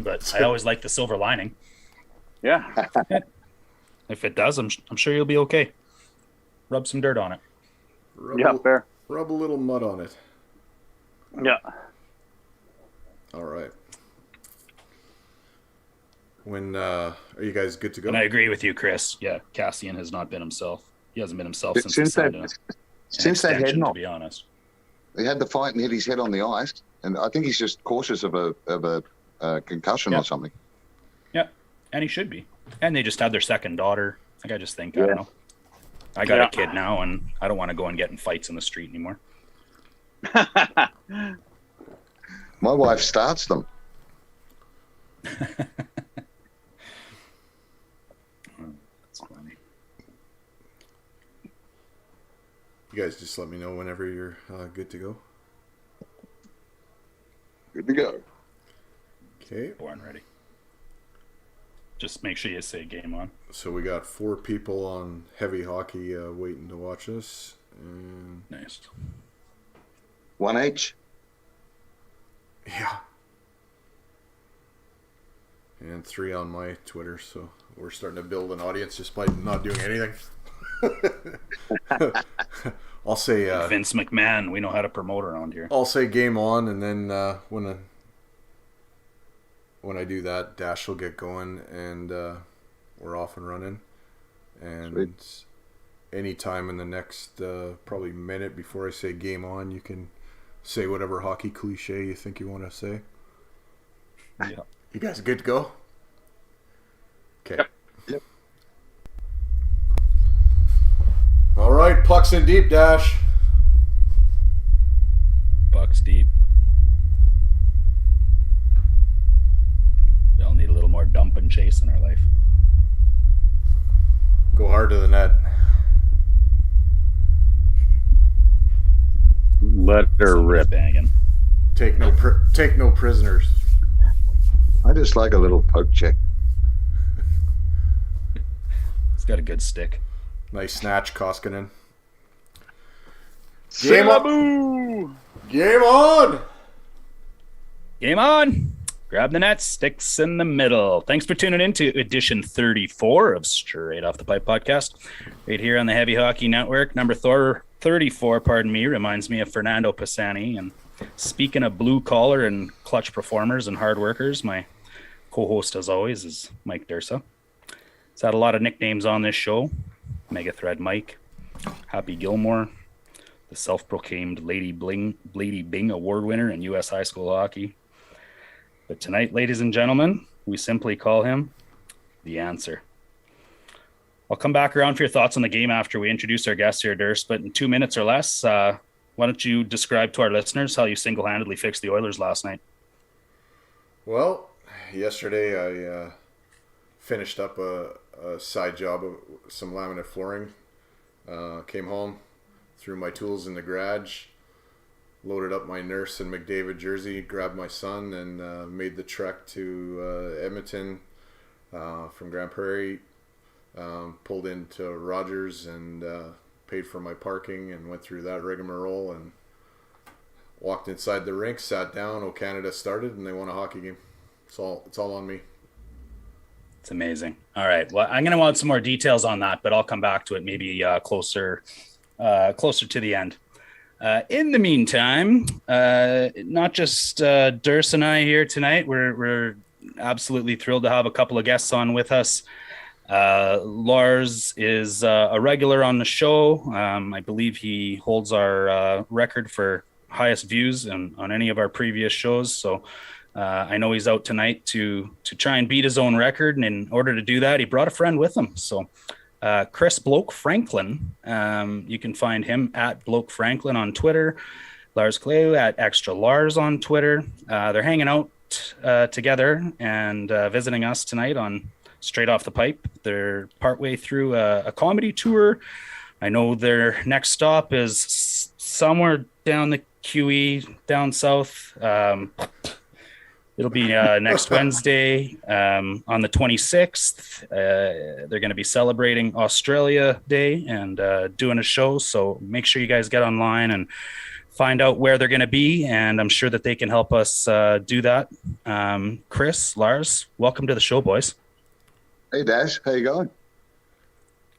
but I always like the silver lining. Yeah. If it does, I'm sure you'll be okay. Rub some dirt on it. Fair. Rub a little mud on it. Yeah. All right. When are you guys good to go? And I agree with you, Chris. Yeah, Cassian has not been himself. He hasn't been himself since that head knock. To be honest, he had the fight and hit his head on the ice, and I think he's just cautious of a concussion or something. Yeah, and he should be. And they just had their second daughter. Like I just think I don't know. I got a kid now, and I don't want to go and get in fights in the street anymore. My wife starts them. That's funny. You guys just let me know whenever you're good to go. Good to go. Okay. Born ready. Just make sure you say game on. So we got 4 people on heavy hockey waiting to watch us. And... Nice. 1H. Yeah. And 3 on my Twitter, so we're starting to build an audience just by not doing anything. I'll say Vince McMahon. We know how to promote around here. I'll say game on, and then when I do that, Dash will get going, and we're off and running. And any time in the next probably minute before I say game on, you can say whatever hockey cliche you think you want to say. Yeah. You guys good to go? Okay. Yep. All right, pucks in deep, Dash. Bucks deep. We all need a little more dump and chase in our life. Go hard to the net. Let her Somebody's rip. banging. Take no prisoners. I just like a little poke check. It's got a good stick. Nice snatch, Koskinen. Game on! Game on! Game on! Grab the net, sticks in the middle. Thanks for tuning in to edition 34 of Straight Off the Pipe podcast. Right here on the Heavy Hockey Network. Number 34, reminds me of Fernando Pisani. And speaking of blue collar and clutch performers and hard workers, my co-host as always is Mike Dursa. He's had a lot of nicknames on this show. Mega Thread Mike, Happy Gilmore, the self-proclaimed Lady Bing award winner in U.S. high school hockey. But tonight, ladies and gentlemen, we simply call him The Answer. I'll come back around for your thoughts on the game after we introduce our guests here, Durst, but in 2 minutes or less, why don't you describe to our listeners how you single-handedly fixed the Oilers last night? Well, yesterday I finished up a side job of some laminate flooring. Came home, threw my tools in the garage, loaded up my Nurse and McDavid jersey, grabbed my son, and made the trek to Edmonton from Grand Prairie. Pulled into Rogers and paid for my parking and went through that rigmarole and walked inside the rink, sat down. O Canada started and they won a hockey game. It's all on me. It's amazing. All right. Well, I'm going to want some more details on that, but I'll come back to it maybe closer to the end. In the meantime, not just Durst and I here tonight. We're absolutely thrilled to have a couple of guests on with us. Lars is a regular on the show. I believe he holds our record for highest views on any of our previous shows. So I know he's out tonight to try and beat his own record. And in order to do that, he brought a friend with him. So Chris Bloke Franklin, you can find him at Bloke Franklin on Twitter. Lars Callieou at Extra Lars on Twitter. They're hanging out together and visiting us tonight on Straight Off the Pipe. They're partway through a comedy tour. I know their next stop is somewhere down the QE down south. It'll be next Wednesday on the 26th. They're going to be celebrating Australia Day and doing a show. So make sure you guys get online and find out where they're going to be, and I'm sure that they can help us do that. Chris, Lars, welcome to the show, boys. Hey, Dash. How you going?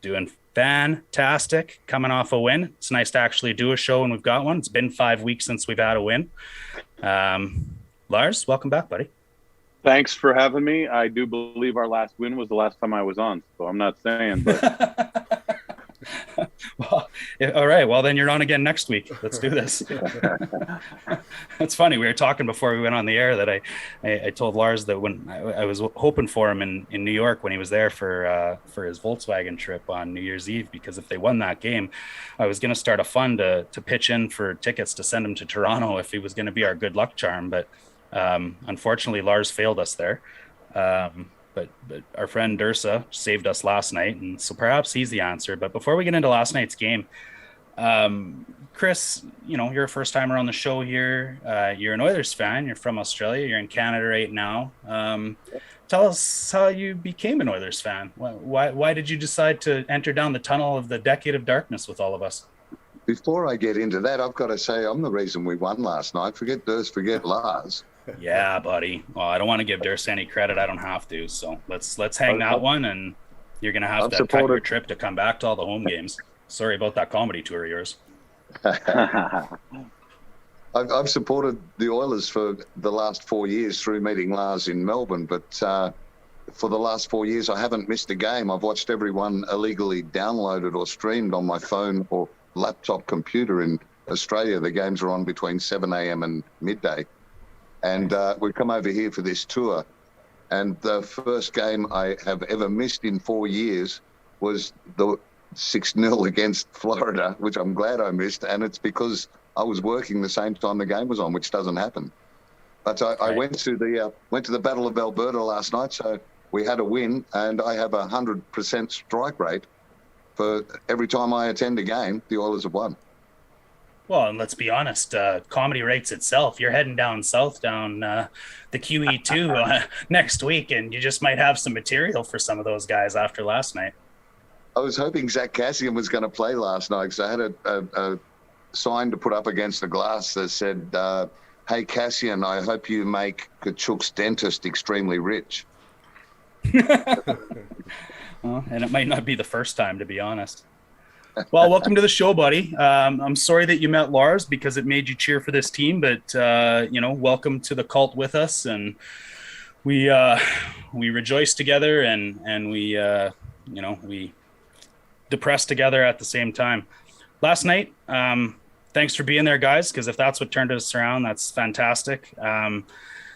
Doing fantastic, coming off a win. It's nice to actually do a show when we've got one. It's been 5 weeks since we've had a win. Lars, welcome back, buddy. Thanks for having me. I do believe our last win was the last time I was on, so I'm not saying, but well, all right. Well, then you're on again next week. Let's do this. It's funny. We were talking before we went on the air that I told Lars that when I was hoping for him in New York when he was there for his Volkswagen trip on New Year's Eve, because if they won that game, I was going to start a fund to pitch in for tickets to send him to Toronto if he was going to be our good luck charm. But unfortunately, Lars failed us there. But our friend Dursa saved us last night, and so perhaps he's the answer. But before we get into last night's game, Chris, you're a first-timer on the show here. You're an Oilers fan. You're from Australia. You're in Canada right now. Tell us how you became an Oilers fan. Why did you decide to enter down the tunnel of the decade of darkness with all of us? Before I get into that, I've got to say I'm the reason we won last night. Forget Durst, forget Lars. Yeah, buddy. Well, I don't want to give Durst any credit. I don't have to. So let's hang that one, and you're gonna have to cut your trip to come back to all the home games. Sorry about that comedy tour of yours. I've supported the Oilers for the last 4 years through meeting Lars in Melbourne, but for the last 4 years I haven't missed a game. I've watched everyone illegally downloaded or streamed on my phone or laptop computer in Australia. The games are on between 7 a.m. and midday. And we've come over here for this tour. And the first game I have ever missed in 4 years was the 6-0 against Florida, which I'm glad I missed. And it's because I was working the same time the game was on, which doesn't happen. But I went to the Battle of Alberta last night, so we had a win, and I have 100% strike rate for every time I attend a game. The Oilers have won. Well, and let's be honest, comedy rates itself. You're heading down south, down the QE2 next week, and you just might have some material for some of those guys after last night. I was hoping Zach Cassian was going to play last night, because I had a sign to put up against the glass that said, "Hey, Cassian, I hope you make Kachuk's dentist extremely rich." Well, and it might not be the first time, to be honest. Well, welcome to the show, buddy. I'm sorry that you met Lars because it made you cheer for this team, but welcome to the cult with us, and we rejoice together, and we depress together at the same time. Last night, thanks for being there, guys, because if that's what turned us around, that's fantastic. It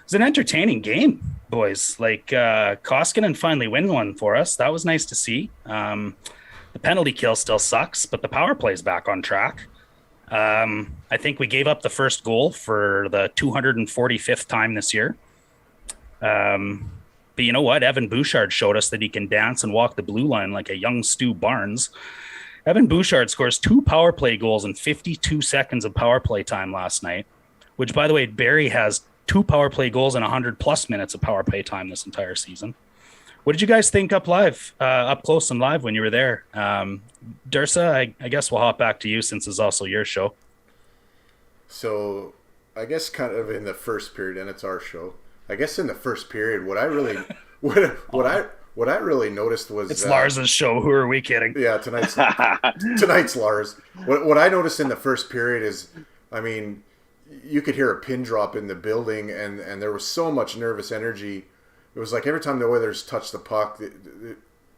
was an entertaining game, boys. Like Koskinen finally win one for us. That was nice to see. The penalty kill still sucks, but the power play is back on track. I think we gave up the first goal for the 245th time this year. But you know what? Evan Bouchard showed us that he can dance and walk the blue line like a young Stu Barnes. Evan Bouchard scores 2 power play goals in 52 seconds of power play time last night, which, by the way, Barry has 2 power play goals in 100-plus minutes of power play time this entire season. What did you guys think up close and live when you were there? Dursa, I guess we'll hop back to you since it's also your show. So I guess kind of in the first period, and it's our show. I guess in the first period, what I really noticed was it's Lars's show. Who are we kidding? Yeah, tonight's Lars. What I noticed in the first period is, I mean, you could hear a pin drop in the building, and there was so much nervous energy. It was like every time the Oilers touched the puck,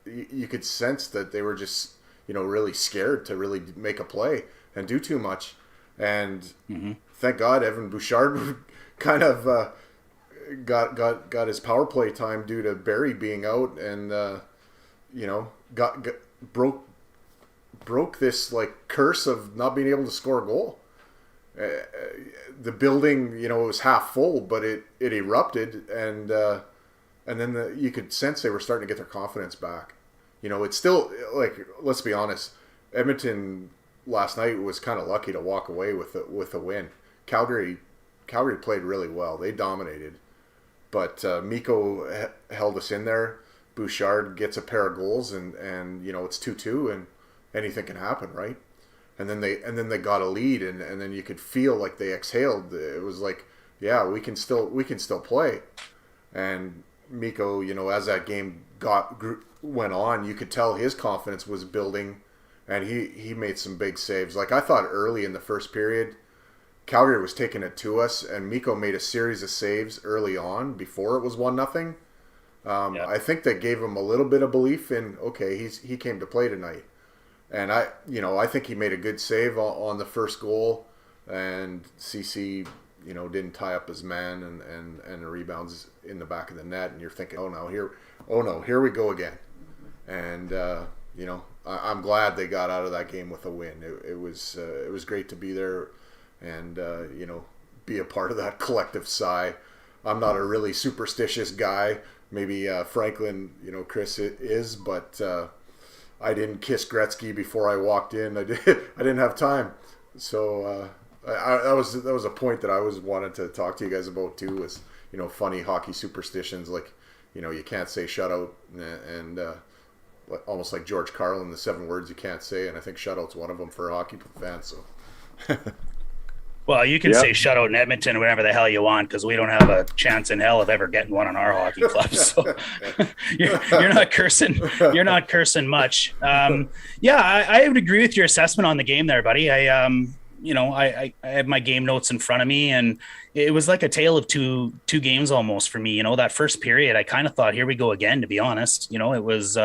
you could sense that they were just, really scared to really make a play and do too much. And thank God Evan Bouchard kind of got his power play time due to Barry being out, and broke this like curse of not being able to score a goal. The building, it was half full, but it erupted, and then you could sense they were starting to get their confidence back. It's still, like, let's be honest, Edmonton last night was kind of lucky to walk away with a win. Calgary played really well. They dominated. But Mikko held us in there. Bouchard gets a pair of goals, and it's 2-2, and anything can happen, right? and then they got a lead, and then you could feel like they exhaled. It was like, yeah, we can still play. And Mikko, as that game went on, you could tell his confidence was building, and he made some big saves. Like, I thought early in the first period, Calgary was taking it to us, and Mikko made a series of saves early on before it was 1-0. I think that gave him a little bit of belief in, okay, he came to play tonight. And I think he made a good save on the first goal, and CC, didn't tie up his man, and the rebounds in the back of the net, and you're thinking, oh no, here we go again. And I'm glad they got out of that game with a win. It was great to be there, and be a part of that collective sigh. I'm not a really superstitious guy. Maybe Franklin, Chris is, but I didn't kiss Gretzky before I walked in. I didn't have time. So that was a point that I was wanted to talk to you guys about too. Was funny hockey superstitions, like you can't say shutout, and almost like George Carlin, the 7 words you can't say, and I think shutout's one of them for a hockey fan. So. Well, you can say shutout in Edmonton whenever the hell you want, because we don't have a chance in hell of ever getting one on our hockey club. So you're not cursing. You're not cursing much. I would agree with your assessment on the game there, buddy. I have my game notes in front of me, and it was like a tale of two games almost for me. That first period, I kind of thought, here we go again, to be honest. It was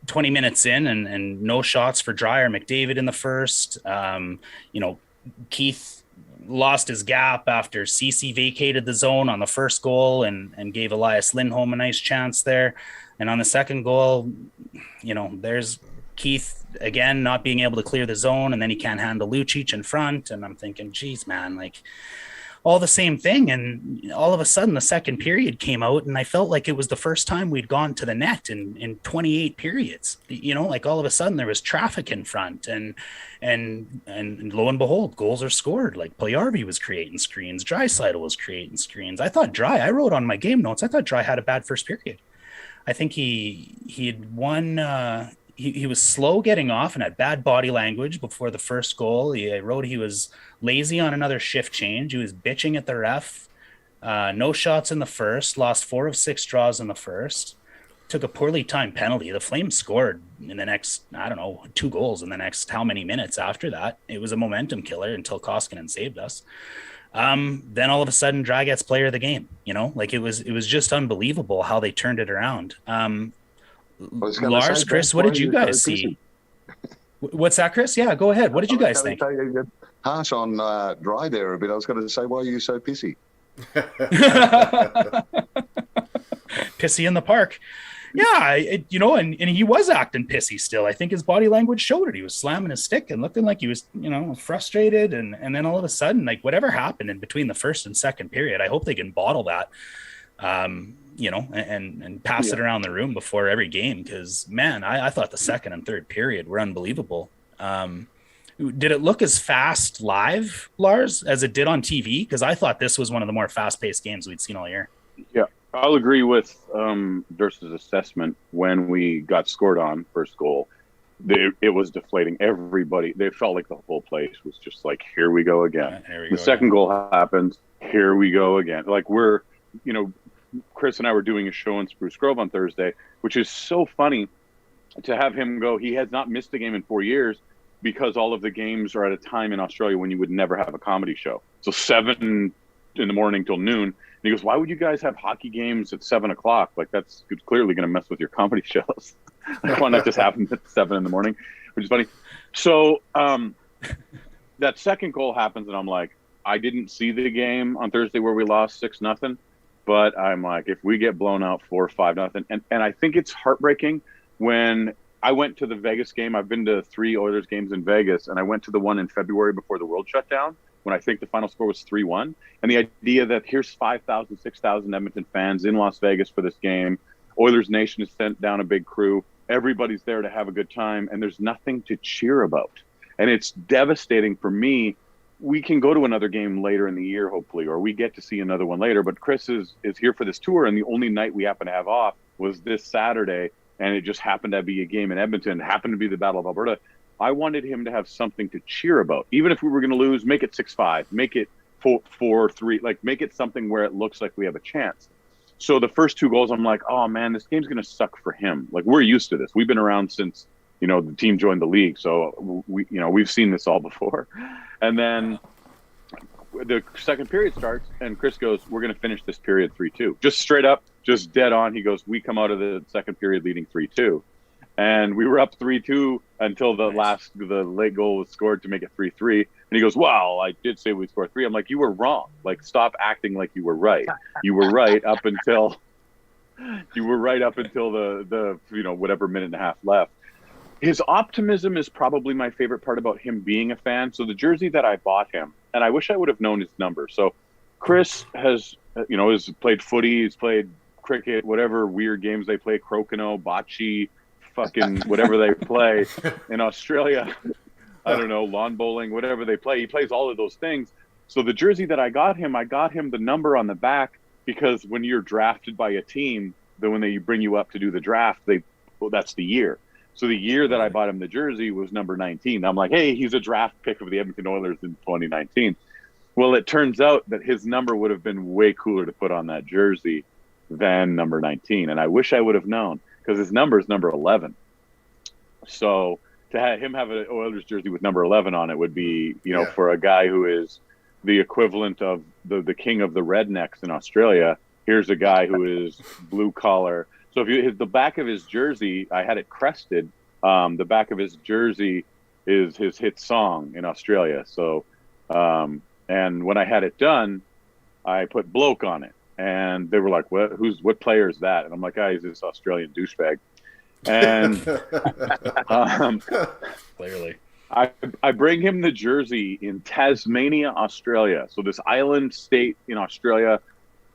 20 minutes in, and no shots for Dry or McDavid in the first. Keith lost his gap after CC vacated the zone on the first goal and gave Elias Lindholm a nice chance there. And on the second goal, there's Keith again not being able to clear the zone, and then he can't handle Lucic in front. And I'm thinking, geez, man, like all the same thing. And all of a sudden the second period came out, and I felt like it was the first time we'd gone to the net in 28 periods. Like all of a sudden there was traffic in front, and lo and behold, goals are scored. Like Puljujarvi was creating screens, Draisaitl was creating screens. I wrote on my game notes, I thought Dry had a bad first period. I think he had won. He was slow getting off and had bad body language before the first goal. I wrote he was lazy on another shift change. He was bitching at the ref. No shots in the first. Lost 4 of 6 draws in the first. Took a poorly timed penalty. The Flames scored in the next, 2 goals in the next how many minutes after that. It was a momentum killer until Koskinen saved us. Then all of a sudden, Dry gets player of the game. Like it was just unbelievable how they turned it around. Lars, Chris, what did you guys see? What's that, Chris? Yeah, go ahead. What did you guys think? Harsh on Dry there a bit. I was going to say, why are you so pissy? Pissy in the park. Yeah, and he was acting pissy still. I think his body language showed it. He was slamming his stick and looking like he was, frustrated. And then all of a sudden, like whatever happened in between the first and second period, I hope they can bottle that. And pass it around the room before every game, because man, I thought the second and third period were unbelievable. Did it look as fast live, Lars, as it did on TV? Because I thought this was one of the more fast-paced games we'd seen all year. Yeah, I'll agree with Durst's assessment. When we got scored on first goal, it was deflating. Everybody, they felt like the whole place was just like, here we go again. The second goal happens, here we go again. Like we're, Chris and I were doing a show in Spruce Grove on Thursday, which is so funny to have him go. He has not missed a game in 4 years because all of the games are at a time in Australia when you would never have a comedy show. So 7 in the morning till noon. And he goes, why would you guys have hockey games at 7 o'clock? Like that's clearly going to mess with your comedy shows. Like why not just happen at 7 in the morning, which is funny. So that second goal happens, and I'm like, I didn't see the game on Thursday where we lost 6-0. But I'm like, if we get blown out 4-5-0, and I think it's heartbreaking when I went to the Vegas game. I've been to 3 Oilers games in Vegas, and I went to the one in February before the world shut down, when I think the final score was 3-1. And the idea that here's 5,000, 6,000 Edmonton fans in Las Vegas for this game. Oilers Nation has sent down a big crew. Everybody's there to have a good time, and there's nothing to cheer about. And it's devastating for me. We can go to another game later in the year, hopefully, or we get to see another one later. But Chris is here for this tour, and the only night we happen to have off was this Saturday, and it just happened to be a game in Edmonton, happened to be the Battle of Alberta. I wanted him to have something to cheer about. Even if we were going to lose, make it 6-5, make it 4-3, like make it something where it looks like we have a chance. So the first 2 goals, I'm like, oh man, this game's going to suck for him. Like, we're used to this. We've been around since, the team joined the league. So we've seen this all before. And then the second period starts and Chris goes, we're going to finish this period 3-2, just straight up, just dead on. He goes, we come out of the second period leading 3-2. And we were up 3-2 until the late goal was scored to make it 3-3. And he goes, well, I did say we'd score 3. I'm like, you were wrong. Like, stop acting like you were right. You were right up until the whatever minute and a half left. His optimism is probably my favorite part about him being a fan. So the jersey that I bought him, and I wish I would have known his number. So Chris has played footy, he's played cricket, whatever weird games they play, crokinole, bocce, fucking whatever they play in Australia. I don't know, lawn bowling, whatever they play. He plays all of those things. So the jersey that I got him the number on the back, because when you're drafted by a team, then when they bring you up to do the draft, that's the year. So the year that I bought him the jersey was number 19. I'm like, hey, he's a draft pick of the Edmonton Oilers in 2019. Well, it turns out that his number would have been way cooler to put on that jersey than number 19. And I wish I would have known, because his number is number 11. So to have him have an Oilers jersey with number 11 on it would be, for a guy who is the equivalent of the king of the rednecks in Australia, here's a guy who is blue collar. So if the back of his jersey, I had it crested. The back of his jersey is his hit song in Australia. So, and when I had it done, I put Bloke on it, and they were like, what player is that? And I'm like, he's this Australian douchebag. And clearly, I bring him the jersey in Tasmania, Australia. So this island state in Australia.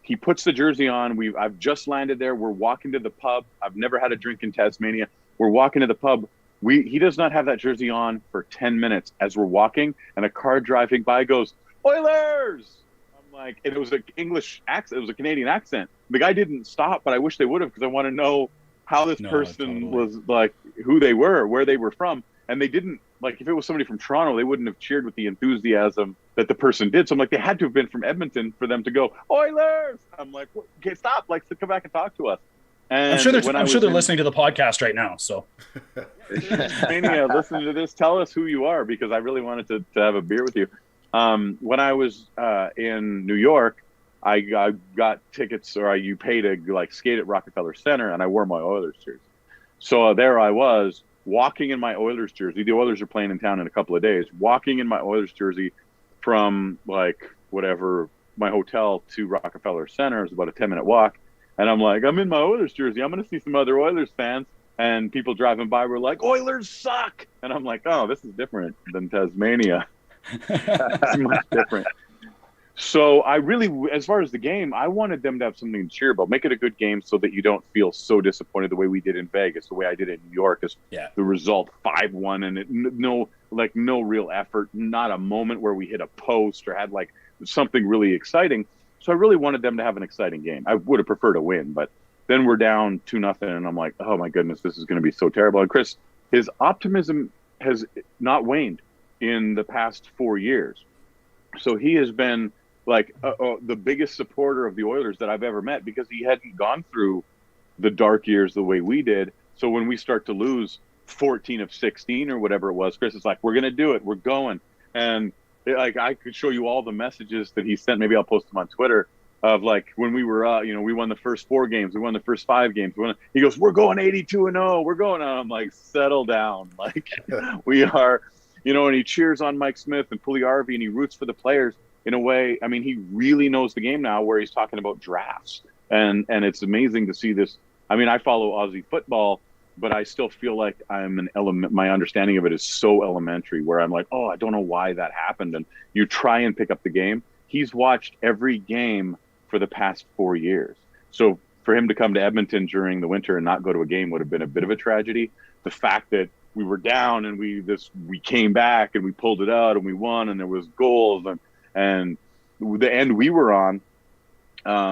He puts the jersey on. I've just landed there. We're walking to the pub. I've never had a drink in Tasmania. We're walking to the pub. He does not have that jersey on for 10 minutes as we're walking, and a car driving by goes, Oilers! I'm like, and it was an English accent. It was a Canadian accent. The guy didn't stop, but I wish they would have, because I want to know how this person was, like, who they were, where they were from. And they didn't, like, if it was somebody from Toronto, they wouldn't have cheered with the enthusiasm that the person did. So I'm like, they had to have been from Edmonton for them to go, Oilers! I'm like, okay, stop, like, come back and talk to us. And I'm sure they're listening to the podcast right now. So, Mania, listen to this. Tell us who you are, because I really wanted to have a beer with you. When I was in New York, I got tickets, or you pay to like skate at Rockefeller Center, and I wore my Oilers jersey. So there I was, walking in my Oilers jersey. The Oilers are playing in town in a couple of days. Walking in my Oilers jersey from like whatever my hotel to Rockefeller Center is about a 10-minute walk. And I'm like, I'm in my Oilers jersey. I'm going to see some other Oilers fans. And people driving by were like, Oilers suck. And I'm like, oh, this is different than Tasmania. It's much different. So I really, as far as the game, I wanted them to have something to cheer about. Make it a good game so that you don't feel so disappointed the way we did in Vegas, the way I did in New York. Is the result 5-1 and no real effort, not a moment where we hit a post or had like something really exciting. So I really wanted them to have an exciting game. I would have preferred a win, but then we're down 2-0, and I'm like, oh my goodness, this is going to be so terrible. And Chris, his optimism has not waned in the past 4 years. So he has been like the biggest supporter of the Oilers that I've ever met, because he hadn't gone through the dark years the way we did. So when we start to lose 14 of 16 or whatever it was, Chris is like, we're going to do it. We're going. And like, I could show you all the messages that he sent. Maybe I'll post them on Twitter of like, when we were, we won the first 4 games. We won the first 5 games. He goes, we're going 82-0. We're going on. I'm like, settle down. Like we are, and he cheers on Mike Smith and Puljujärvi, and he roots for the players in a way. I mean, he really knows the game now, where he's talking about drafts, and it's amazing to see this. I mean, I follow Aussie football, but I still feel like my understanding of it is so elementary, where I'm like, oh, I don't know why that happened. And you try and pick up the game. He's watched every game for the past 4 years. So for him to come to Edmonton during the winter and not go to a game would have been a bit of a tragedy. The fact that we were down and we came back and we pulled it out and we won, and there was goals, and the end we were on,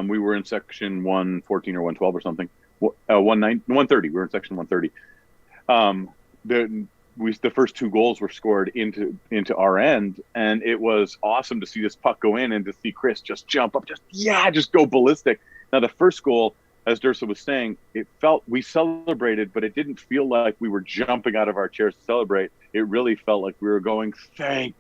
we were in section 114 or 112 or something. 130. We were in section 130. the first 2 goals were scored into our end, and it was awesome to see this puck go in and to see Chris just jump up, just go ballistic. Now the first goal, as Dursa was saying, we celebrated, but it didn't feel like we were jumping out of our chairs to celebrate. It really felt like we were going, thank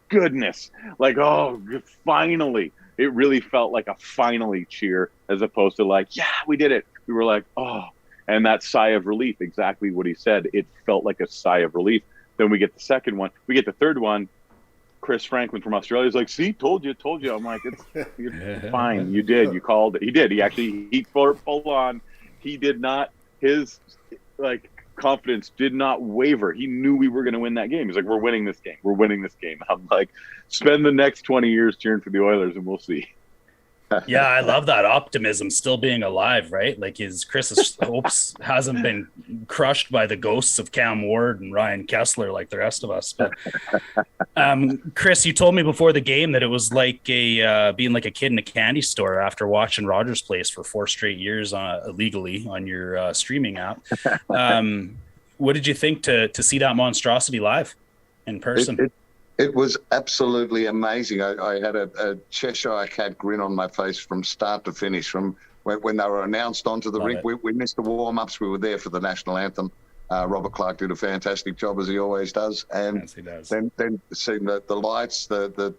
goodness, like, oh, finally. It really felt like a finally cheer, as opposed to like, yeah, we did it. We were like, oh, and that sigh of relief, exactly what he said. It felt like a sigh of relief. Then we get the second one. We get the third one. Chris Franklin from Australia is like, see, told you. I'm like, you're fine. You did. You called it. He did. He full on. He did not, his like confidence did not waver. He knew we were going to win that game. He's like, we're winning this game. I'm like, spend the next 20 years cheering for the Oilers and we'll see. Yeah, I love that optimism still being alive, right? Like Chris's hopes hasn't been crushed by the ghosts of Cam Ward and Ryan Kessler like the rest of us. But Chris, you told me before the game that it was like being like a kid in a candy store after watching Rogers Place for 4 straight years illegally on your streaming app. What did you think to see that monstrosity live in person? It was absolutely amazing. I had a Cheshire cat grin on my face from start to finish. From when they were announced onto the rink, we missed the warm-ups. We were there for the national anthem. Robert Clark did a fantastic job, as he always does. And yes, he does. Then seeing the lights, that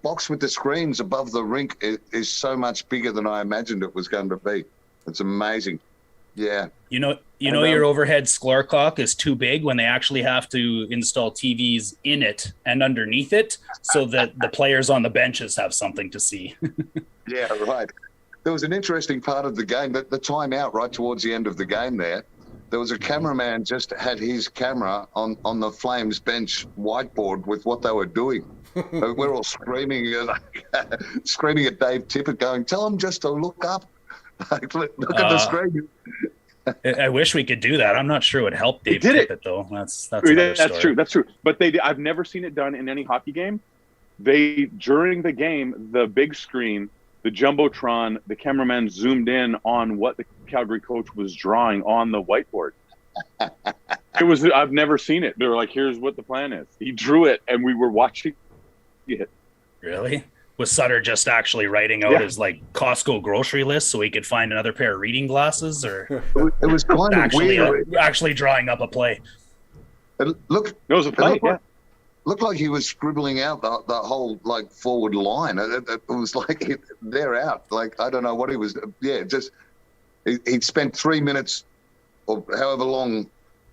box with the screens above the rink is so much bigger than I imagined it was going to be. It's amazing. Yeah. You know, your overhead score clock is too big when they actually have to install TVs in it and underneath it so that the players on the benches have something to see. Yeah, right. There was an interesting part of the game, that the timeout right towards the end of the game there was a cameraman just had his camera on the Flames bench whiteboard with what they were doing. We're all screaming at Dave Tippett going, tell them just to look up. Like, look at the screen. I wish we could do that. I'm not sure it would help Dave Tippett, though. That's true. That's true. But I've never seen it done in any hockey game. During the game, the big screen, the jumbotron, the cameraman zoomed in on what the Calgary coach was drawing on the whiteboard. I've never seen it. They were like, here's what the plan is. He drew it, and we were watching it. Really? Was Sutter just actually writing out his like Costco grocery list so he could find another pair of reading glasses, or it was kind of weird. Actually drawing up a play? It was a play. Looked like he was scribbling out the whole like forward line. It was like they're out. Like, I don't know what he was. Yeah, just he'd spent 3 minutes or however long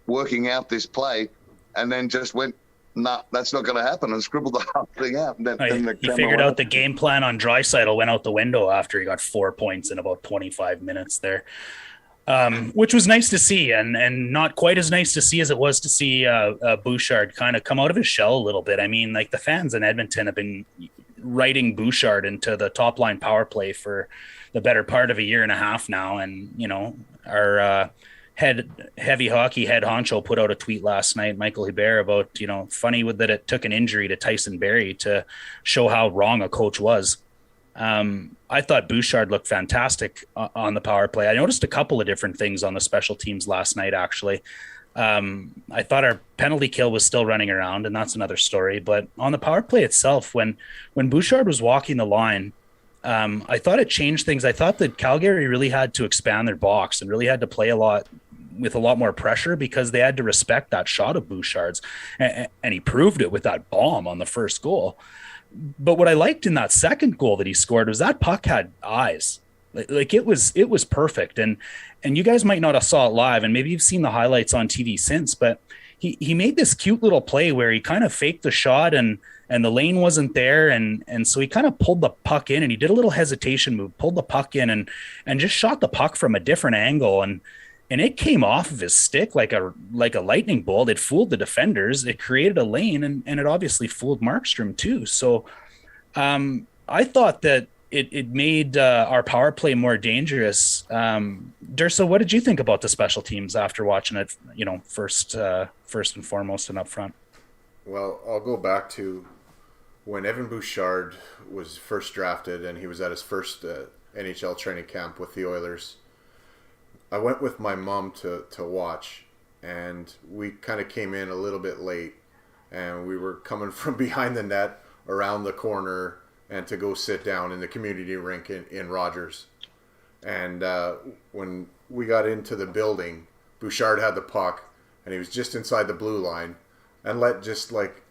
working out this play, and then just went, nah, that's not going to happen, and scribbled the whole thing out. And then he figured out the game plan on Draisaitl went out the window after he got 4 points in about 25 minutes there, which was nice to see, and not quite as nice to see as it was to see Bouchard kind of come out of his shell a little bit. I mean, like, the fans in Edmonton have been writing Bouchard into the top line power play for the better part of a year and a half now, and our heavy hockey head honcho put out a tweet last night, Michael Hebert, about, funny that it took an injury to Tyson Barrie to show how wrong a coach was. I thought Bouchard looked fantastic on the power play. I noticed a couple of different things on the special teams last night, actually. I thought our penalty kill was still running around, and that's another story. But on the power play itself, when Bouchard was walking the line, I thought it changed things. I thought that Calgary really had to expand their box and really had to play with a lot more pressure, because they had to respect that shot of Bouchard's, and he proved it with that bomb on the first goal. But what I liked in that second goal that he scored was that puck had eyes. Like it was perfect. And you guys might not have saw it live, and maybe you've seen the highlights on TV since, but he made this cute little play where he kind of faked the shot and the lane wasn't there. And so he kind of pulled the puck in, and he did a little hesitation move, pulled the puck in and just shot the puck from a different angle. And it came off of his stick like a lightning bolt. It fooled the defenders. It created a lane, and it obviously fooled Markstrom too. So I thought that it made our power play more dangerous. Dursa, what did you think about the special teams after watching it, first and foremost and up front? Well, I'll go back to when Evan Bouchard was first drafted, and he was at his first NHL training camp with the Oilers. I went with my mom to watch, and we kind of came in a little bit late, and we were coming from behind the net around the corner and to go sit down in the community rink in Rogers. And when we got into the building, Bouchard had the puck, and he was just inside the blue line, and let just like,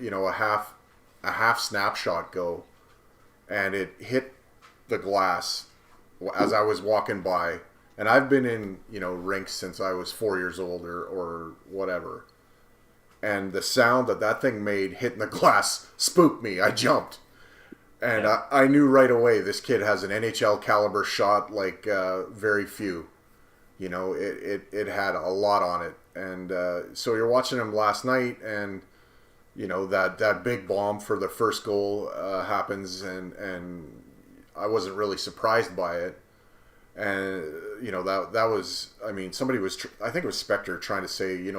a half snapshot go, and it hit the glass as I was walking by. And I've been in, rinks since I was 4 years old or whatever. And the sound that thing made hitting the glass spooked me. I jumped. And I knew right away this kid has an NHL caliber shot like very few. It had a lot on it. And so you're watching him last night, and that big bomb for the first goal happens, and I wasn't really surprised by it. And that was, I mean, somebody was I think it was Spectre trying to say, it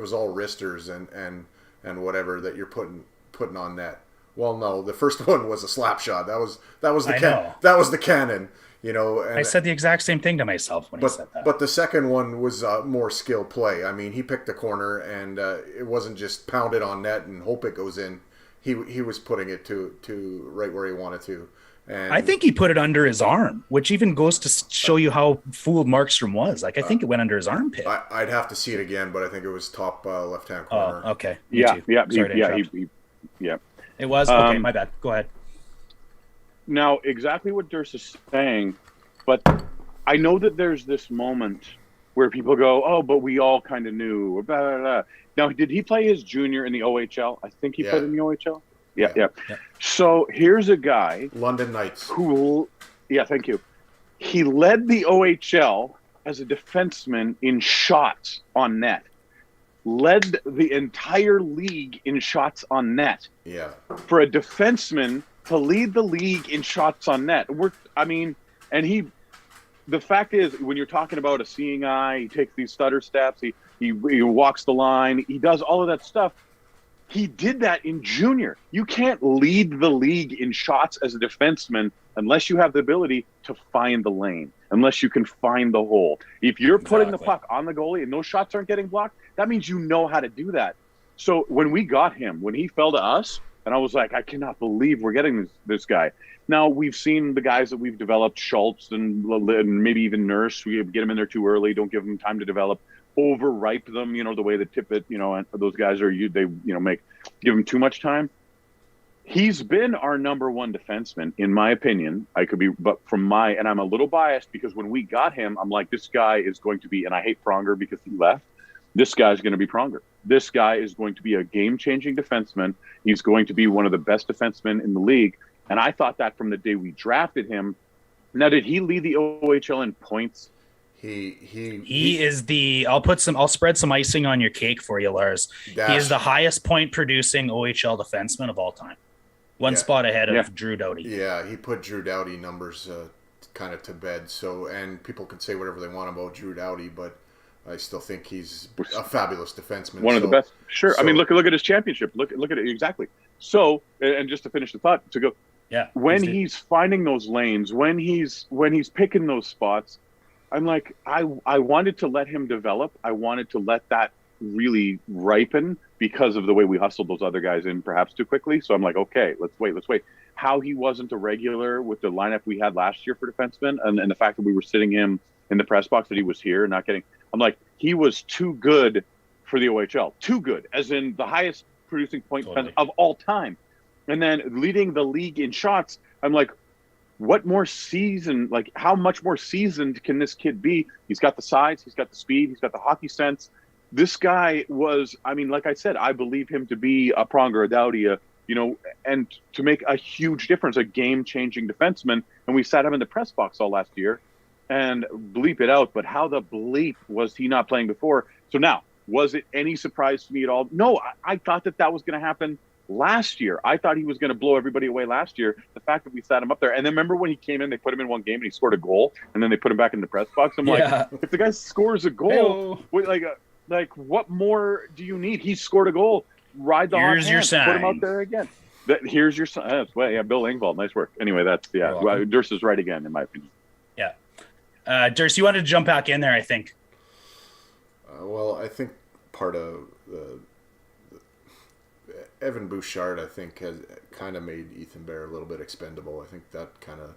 was all wristers and whatever that you're putting on net. Well, no, the first one was a slap shot. That was the cannon. And I said the exact same thing to myself when he said that. But the second one was more skill play. I mean, he picked the corner, and it wasn't just pound it on net and hope it goes in. He was putting it to right where he wanted to. And I think he put it under his arm, which even goes to show you how fooled Markstrom was. Like, I think it went under his armpit. I'd have to see it again, but I think it was top left-hand corner. Oh, okay. Yeah. It was? Okay, my bad. Go ahead. Now, exactly what Durst is saying, but I know that there's this moment where people go, oh, but we all kind of knew. Blah, blah, blah. Now, did he play his junior in the OHL? I think he played in the OHL. Yeah. So here's a guy. London Knights. Thank you. He led the OHL as a defenseman in shots on net. Led the entire league in shots on net. Yeah. For a defenseman to lead the league in shots on net. The fact is, when you're talking about a seeing eye, he takes these stutter steps, he walks the line, he does all of that stuff. He did that in junior. You can't lead the league in shots as a defenseman unless you have the ability to find the lane, unless you can find the hole. If you're putting the puck on the goalie and those shots aren't getting blocked, that means you know how to do that. So when we got him, when he fell to us, and I was like, I cannot believe we're getting this guy. Now, we've seen the guys that we've developed, Schultz and maybe even Nurse. We get them in there too early, don't give them time to develop. Overripe them, the way the Tippett, and those guys give them too much time. He's been our number one defenseman, in my opinion. I could be, but and I'm a little biased because when we got him, I'm like, this guy is going to be, and I hate Pronger because he left. This guy's going to be Pronger. This guy is going to be a game-changing defenseman. He's going to be one of the best defensemen in the league. And I thought that from the day we drafted him. Now, did he lead the OHL in points? He is I'll spread some icing on your cake for you, Lars. He is the highest point producing OHL defenseman of all time. One spot ahead of Drew Doughty. Yeah, he put Drew Doughty numbers kind of to bed. So, and people can say whatever they want about Drew Doughty, but I still think he's a fabulous defenseman. One of the best. Sure. So, I mean, look at his championship. Look at it. Exactly. So, and just to finish the thought, to go, when he's finding those lanes, when he's picking those spots, I'm like, I wanted to let him develop. I wanted to let that really ripen because of the way we hustled those other guys in perhaps too quickly. So I'm like, okay, let's wait. How he wasn't a regular with the lineup we had last year for defensemen and the fact that we were sitting him in the press box that he was here and not getting, I'm like, he was too good for the OHL. Too good, as in the highest producing point defense of all time. And then leading the league in shots, I'm like, what more seasoned, like how much more seasoned can this kid be? He's got the size, he's got the speed, he's got the hockey sense. This guy was, I mean, like I said, I believe him to be a Pronger, a Doughty, and to make a huge difference, a game-changing defenseman. And we sat him in the press box all last year and bleep it out. But how the bleep was he not playing before? So now, was it any surprise to me at all? No, I thought that was going to happen last year. I thought he was going to blow everybody away last year. The fact that we sat him up there, and then remember when he came in, they put him in one game and he scored a goal, and then they put him back in the press box. I'm like, if the guy scores a goal, like what more do you need? He scored a goal. Ride the hot hand. Put him out there again. Here's your sign. That's Bill Engvall. Nice work. Anyway, Durst is right again, in my opinion. Yeah. Durst, you wanted to jump back in there, I think. Well, I think part of Evan Bouchard, I think, has kind of made Ethan Bear a little bit expendable. I think that kind of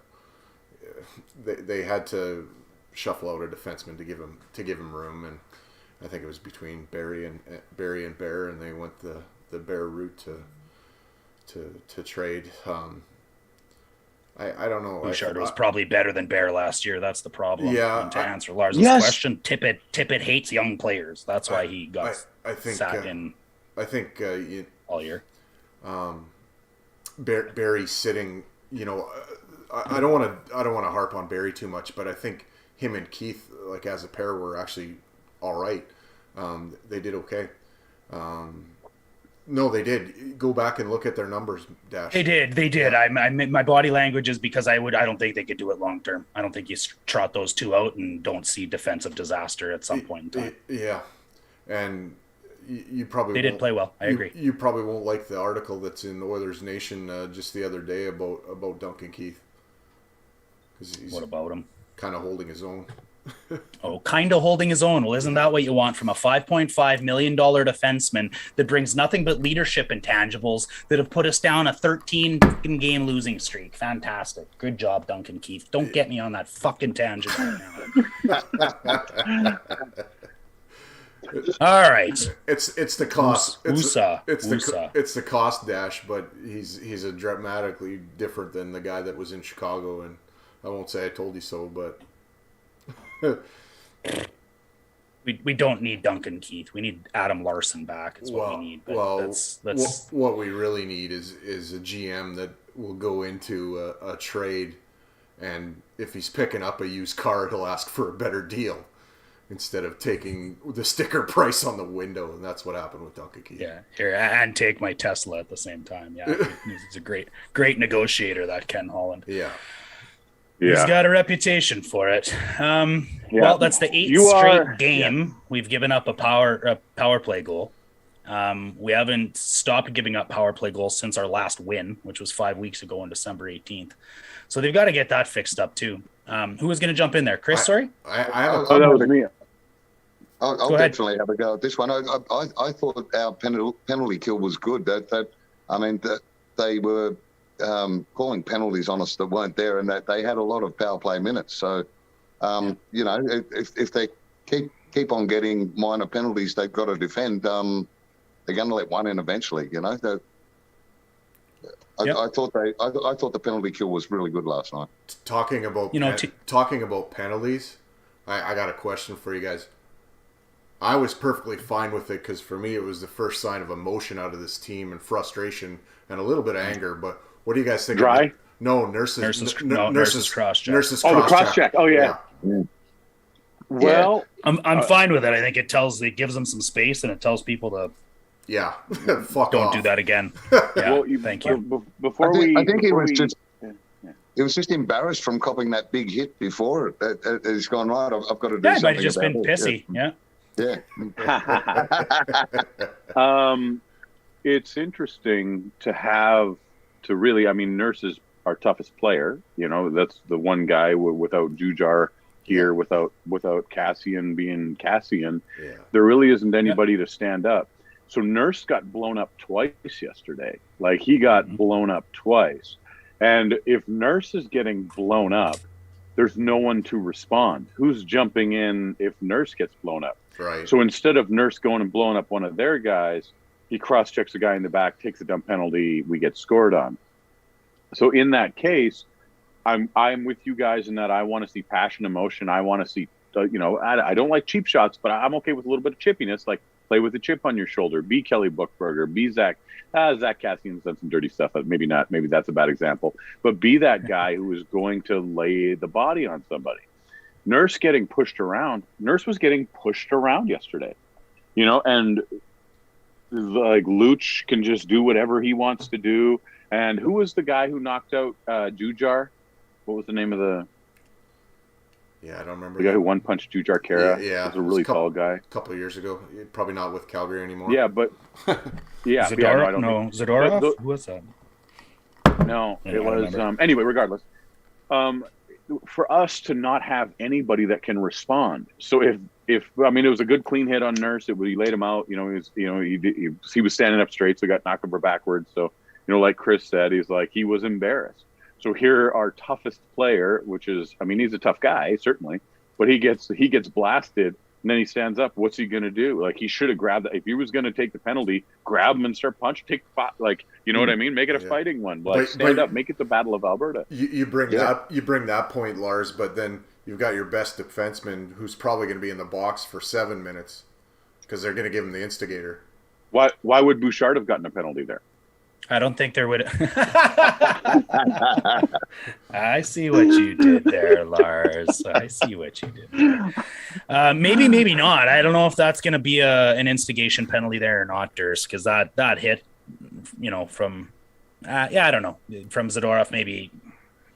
they had to shuffle out a defenseman to give him room, and I think it was between Barry and Bear, and they went the Bear route to trade. I don't know. Bouchard was probably better than Bear last year. That's the problem. Yeah. And to answer Lars's question, Tippett hates young players. That's why he got sat in. I think all year. Barry sitting. I don't want to harp on Barry too much, but I think him and Keith, like as a pair, were actually all right. They did okay. No, they did. Go back and look at their numbers, Dash. They did. Yeah. My body language is because I don't think they could do it long term. I don't think you trot those two out and don't see defensive disaster at some point in time. Yeah, and you probably they did play well. I agree. You probably won't like the article that's in Oilers Nation just the other day about Duncan Keith. What about him? Kind of holding his own. Kind of holding his own. Well, isn't that what you want from a $5.5 million defenseman that brings nothing but leadership intangibles that have put us down a 13-game losing streak? Fantastic. Good job, Duncan Keith. Don't get me on that fucking tangent right now. All right. It's the cost. It's the cost, Dash, but he's a dramatically different than the guy that was in Chicago, and I won't say I told you so, but we don't need Duncan Keith. We need Adam Larson back. Is what we need. But what we really need is a GM that will go into a trade, and if he's picking up a used car, he'll ask for a better deal instead of taking the sticker price on the window, and that's what happened with Duncan Keith. Yeah, here, and take my Tesla at the same time. Yeah, he's a great negotiator, that Ken Holland. Yeah. He's got a reputation for it. Well, that's the 8th straight game we've given up a power play goal. We haven't stopped giving up power play goals since our last win, which was 5 weeks ago on December 18th. So they've got to get that fixed up too. Who was going to jump in there? Chris, sorry? I have that was me. I'll definitely have a go at this one. I thought our penalty kill was good. That they were calling penalties on us that weren't there, and that they had a lot of power play minutes. So, if they keep on getting minor penalties, they've got to defend. They're going to let one in eventually. I thought the penalty kill was really good last night. Talking about penalties, I got a question for you guys. I was perfectly fine with it because for me it was the first sign of emotion out of this team and frustration and a little bit of anger. But what do you guys think? Dry? No, nurses cross check. Nurses the cross check. Oh yeah. Well, I'm fine with it. I think it gives them some space and it tells people to fuck don't off. do that again. Yeah, well, thank you. I think he was just embarrassed from copping that big hit before. He's gone, right, I've got to do something. Yeah, he might have just been pissy. Yeah. It's interesting to really, Nurse is our toughest player. That's the one guy without Jujar here, without Cassian being Cassian. Yeah. There really isn't anybody to stand up. So Nurse got blown up twice yesterday. Like, he got blown up twice. And if Nurse is getting blown up, there's no one to respond. Who's jumping in if Nurse gets blown up? Right. So instead of Nurse going and blowing up one of their guys, he cross-checks the guy in the back, takes a dumb penalty, we get scored on. So in that case, I'm with you guys in that I want to see passion, emotion. I want to see, I don't like cheap shots, but I'm okay with a little bit of chippiness, like play with a chip on your shoulder. Be Kelly Buchberger. Be Zach Cassian's done some dirty stuff. Maybe not. Maybe that's a bad example. But be that guy who is going to lay the body on somebody. Nurse getting pushed around. Nurse was getting pushed around yesterday, and like Luch can just do whatever he wants to do. And who was the guy who knocked out Jujar? What was the name of the? Yeah, I don't remember. The guy who one punched Jujar Kara. Yeah, was a really tall guy. A couple of years ago, probably not with Calgary anymore. Yeah, but Zadorov. Who was that? No, it was. Anyway, regardless, for us to not have anybody that can respond. So it was a good clean hit on Nurse. He laid him out. He was standing up straight, so he got knocked over backwards. So, like Chris said, he's like, he was embarrassed. So here, our toughest player, which is, he's a tough guy, certainly, but he gets blasted, and then he stands up. What's he going to do? Like, he should have grabbed that. If he was going to take the penalty, grab him and start punching. Take the fight. Like, you know what I mean? Make it a fighting one. Like, stand up. Make it the Battle of Alberta. You bring that point, Lars, but then you've got your best defenseman who's probably going to be in the box for 7 minutes because they're going to give him the instigator. Why would Bouchard have gotten a penalty there? I don't think there would. I see what you did there, Lars. I see what you did there. Maybe not. I don't know if that's going to be an instigation penalty there or not, Durst, because that hit, from, I don't know, from Zadorov, maybe.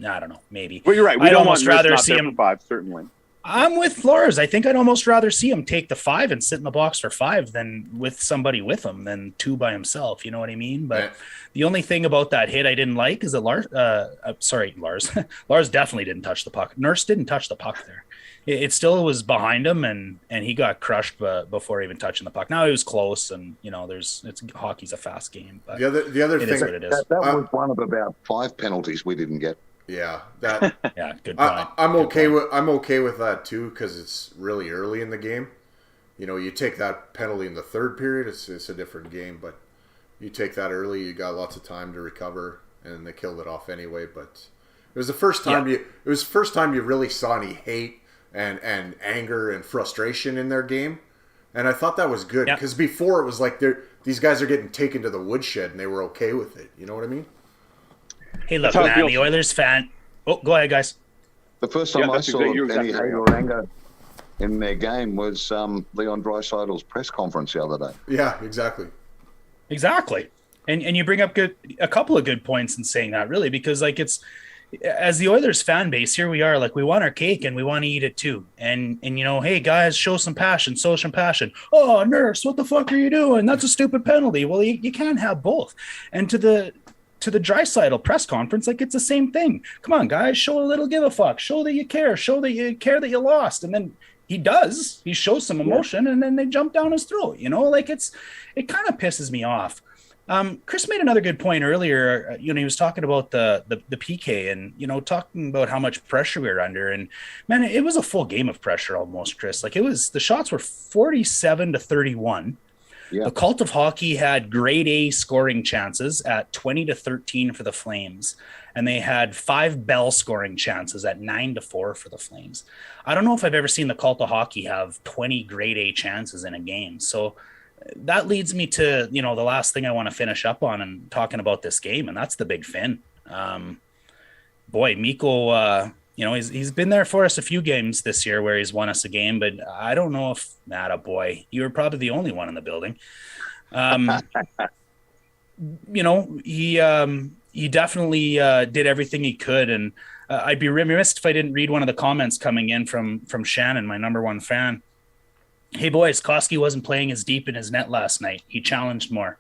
I don't know, maybe. But you're right. I'd almost rather see him 5, certainly. I'm with Lars. I think I'd almost rather see him take the 5 and sit in the box for 5 than with somebody with him than 2 by himself. You know what I mean? But the only thing about that hit I didn't like is that Lars. Lars definitely didn't touch the puck. Nurse didn't touch the puck there. It still was behind him, and he got crushed before even touching the puck. Now it was close, and hockey's a fast game. But the other thing is what it is. That was one of about 5 penalties we didn't get. Yeah, that. Yeah, good point. I'm okay with that too because it's really early in the game. You take that penalty in the third period, it's a different game. But you take that early, you got lots of time to recover, and they killed it off anyway. But it was the first time you really saw any hate and anger and frustration in their game, and I thought that was good because before it was like these guys are getting taken to the woodshed and they were okay with it. You know what I mean? Hey, look, man, the Oilers fan. Oh, go ahead, guys. The first time I saw any hate or anger in their game was Leon Draisaitl's press conference the other day. Yeah, exactly. Exactly. And you bring up a couple of good points in saying that, really, because it's as the Oilers fan base, here we are, we want our cake and we want to eat it too. And hey, guys, show some passion, show some passion. Oh, Nurse, what the fuck are you doing? That's a stupid penalty. Well, you can't have both. And to the Draisaitl press conference, it's the same thing. Come on, guys, show a little give a fuck. Show that you care. Show that you care that you lost. And then he does. He shows some emotion, and then they jump down his throat. It kind of pisses me off. Chris made another good point earlier. He was talking about the PK and talking about how much pressure we were under. And man, it was a full game of pressure almost, Chris. The shots were 47-31. Yeah. The Cult of Hockey had grade A scoring chances at 20-13 for the Flames, and they had 5 Bell scoring chances at 9-4 for the Flames. I don't know if I've ever seen the Cult of Hockey have 20 grade A chances in a game. So that leads me to, the last thing I want to finish up on and talking about this game, and that's the Big Fin. Mikko, he's been there for us a few games this year where he's won us a game, but I don't know if you were probably the only one in the building. He definitely did everything he could, and I'd be remiss if I didn't read one of the comments coming in from Shannon, my number one fan. Hey boys, Koski wasn't playing as deep in his net last night. He challenged more.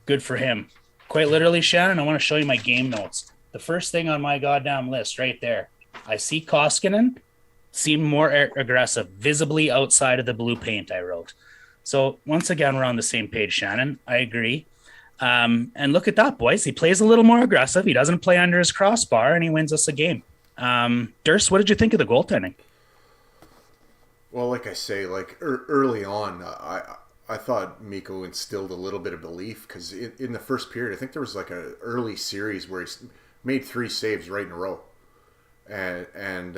Good for him. Quite literally, Shannon, I want to show you my game notes. The first thing on my goddamn list right there. I see Koskinen seem more aggressive, visibly outside of the blue paint, I wrote. So once again, we're on the same page, Shannon. I agree. And look at that, boys. He plays a little more aggressive. He doesn't play under his crossbar, and he wins us a game. Durst, what did you think of the goaltending? Well, like I say, early on, I thought Mikko instilled a little bit of belief because in the first period, I think there was an early series where he made 3 saves right in a row. And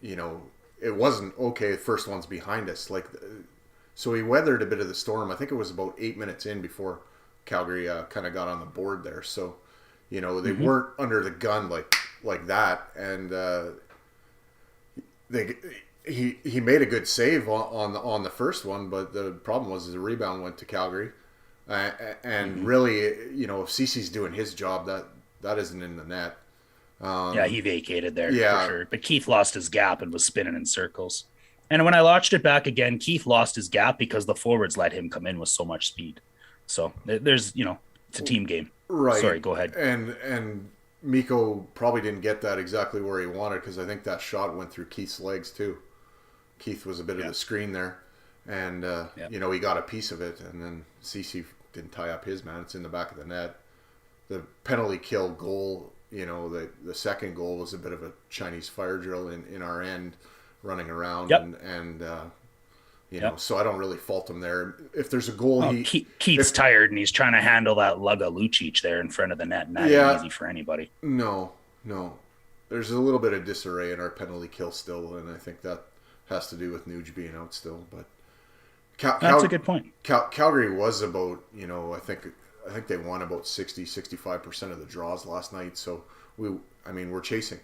it wasn't okay. The first one's behind us. So he weathered a bit of the storm. I think it was about 8 minutes in before Calgary kind of got on the board there. So, they weren't under the gun like that. And he made a good save on the first one, but the problem was the rebound went to Calgary. And really, if Cece's doing his job, that isn't in the net. He vacated there for sure. But Keith lost his gap and was spinning in circles. And when I watched it back again, Keith lost his gap because the forwards let him come in with so much speed. So there's, it's a team game. Right. Sorry, go ahead. And Mikko probably didn't get that exactly where he wanted because I think that shot went through Keith's legs too. Keith was a bit of the screen there, and he got a piece of it, and then CC didn't tie up his man. It's in the back of the net. The penalty kill goal, the second goal was a bit of a Chinese fire drill in our end, running around, and so I don't really fault him there. If there's a goal, Keith's tired and he's trying to handle that lug of Lucic there in front of the net, and that ain't easy for anybody. No. There's a little bit of disarray in our penalty kill still, and I think that has to do with Nuge being out still. But that's a good point. Calgary was about, I think they won about 60-65% of the draws last night. So we're chasing,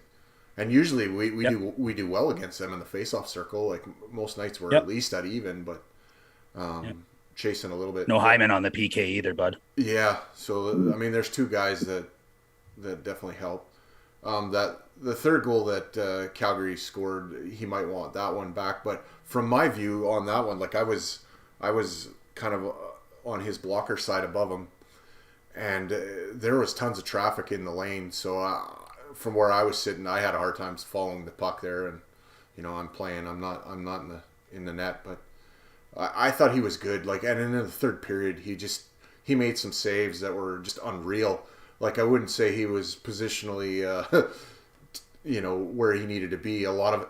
and usually we do well against them in the face-off circle. Like most nights we're at least at even, but chasing a little bit. No Hyman on the PK either, bud. Yeah, so there's two guys that definitely help. That the third goal that Calgary scored, he might want that one back. But from my view on that one, like I was kind of on his blocker side above him, and there was tons of traffic in the lane. So from where I was sitting, I had a hard time following the puck there. And I'm playing. I'm not in the net, but I thought he was good. Like, and in the third period, he made some saves that were just unreal. Like, I wouldn't say he was positionally, where he needed to be. A lot of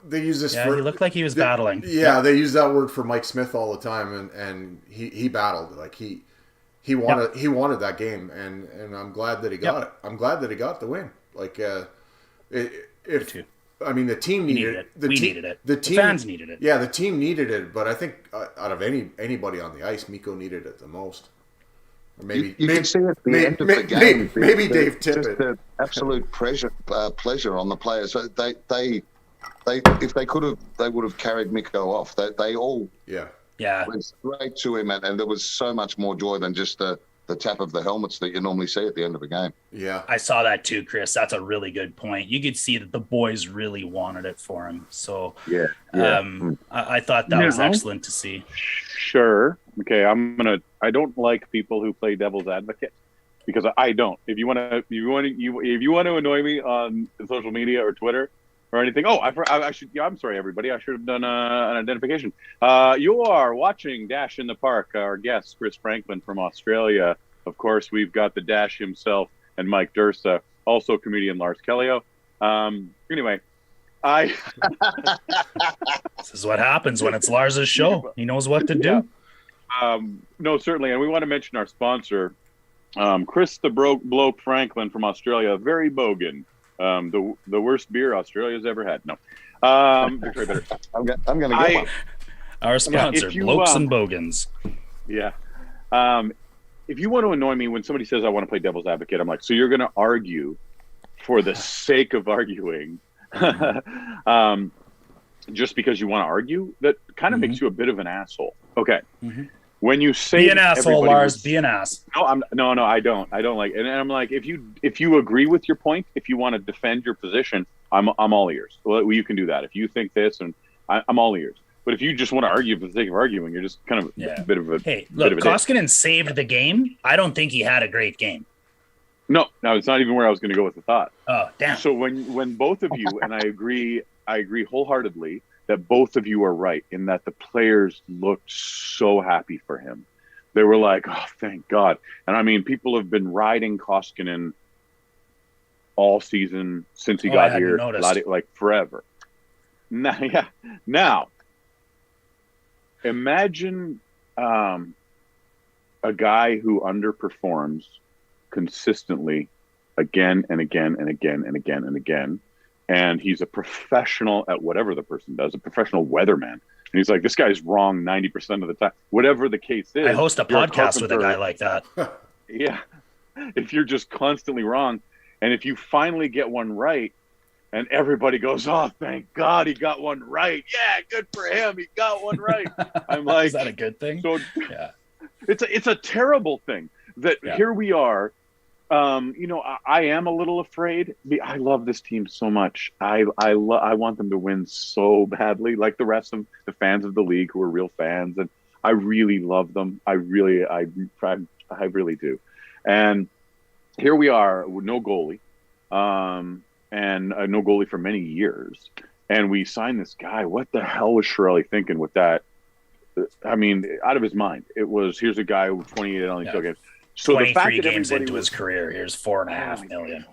they use this. Yeah, he looked like he was battling. Yeah, they use that word for Mike Smith all the time, and he battled. Like he wanted that game, and I'm glad that he got it. I'm glad that he got the win. Like, the team needed it. We needed it. The fans needed it. Yeah, the team needed it, but I think out of anybody on the ice, Mikko needed it the most. Or maybe you can see at the end of the game. Maybe Dave Tippett. Just the absolute pleasure on the players. They if they could have, they would have carried Mikko off. They all went straight to him, and there was so much more joy than just the tap of the helmets that you normally see at the end of a game. Yeah, I saw that too, Chris. That's a really good point. You could see that the boys really wanted it for him. So I thought that was excellent to see. Sure. Okay, I don't like people who play devil's advocate, because I don't. If you want to annoy me on social media or Twitter or anything, I should. Yeah, I'm sorry, everybody. I should have done an identification. You are watching Dash in the Park. Our guest, Chris Franklin from Australia. Of course, we've got the Dash himself and Mike Dursa, also comedian Lars Callieou. Anyway. This is what happens when it's Lars's show. He knows what to do. No, certainly. And we want to mention our sponsor, Chris the Bloke Franklin from Australia. Very bogan. The worst beer Australia's ever had. No. Victoria better. I'm going to get one. Our sponsor, Blokes and Bogans. Yeah. If you want to annoy me when somebody says I want to play devil's advocate, I'm like, so you're going to argue for the sake of arguing. Just because you want to argue, that kind of makes you a bit of an asshole. Okay. When you say be an asshole, Lars, be an ass. No, I don't like, and I'm like, if you agree with your point, if you want to defend your position, I'm all ears. Well, you can do that. If you think this, and I'm all ears. But if you just want to argue for the sake of arguing, you're just kind of a bit of a. Hey, look, Koskinen saved the game. I don't think he had a great game. No, it's not even where I was going to go with the thought. Oh, damn. So when both of you, and I agree wholeheartedly that both of you are right in that the players looked so happy for him. They were like, oh, thank God. And people have been riding Koskinen all season since he got here, like forever. Now, imagine a guy who underperforms consistently again and again and again and again and again, and he's a professional at whatever the person does, a professional weatherman, and he's like, this guy's wrong 90% of the time, whatever the case is. I host a podcast with a guy like that. Yeah, if you're just constantly wrong, and if you finally get one right and everybody goes, oh, thank God he got one right, yeah, good for him, he got one right. I'm like, is that a good thing? So yeah, it's a terrible thing that here we are. I am a little afraid. I love this team so much. I want them to win so badly, like the rest of the fans of the league who are real fans, and I really love them. I really do. And here we are with no goalie, and no goalie for many years. and we signed this guy. What the hell was Chiarelli thinking with that? I mean, out of his mind. It was, here's a guy with 28 NHL games. So the fact that games everybody into his career, here's $4.5 million.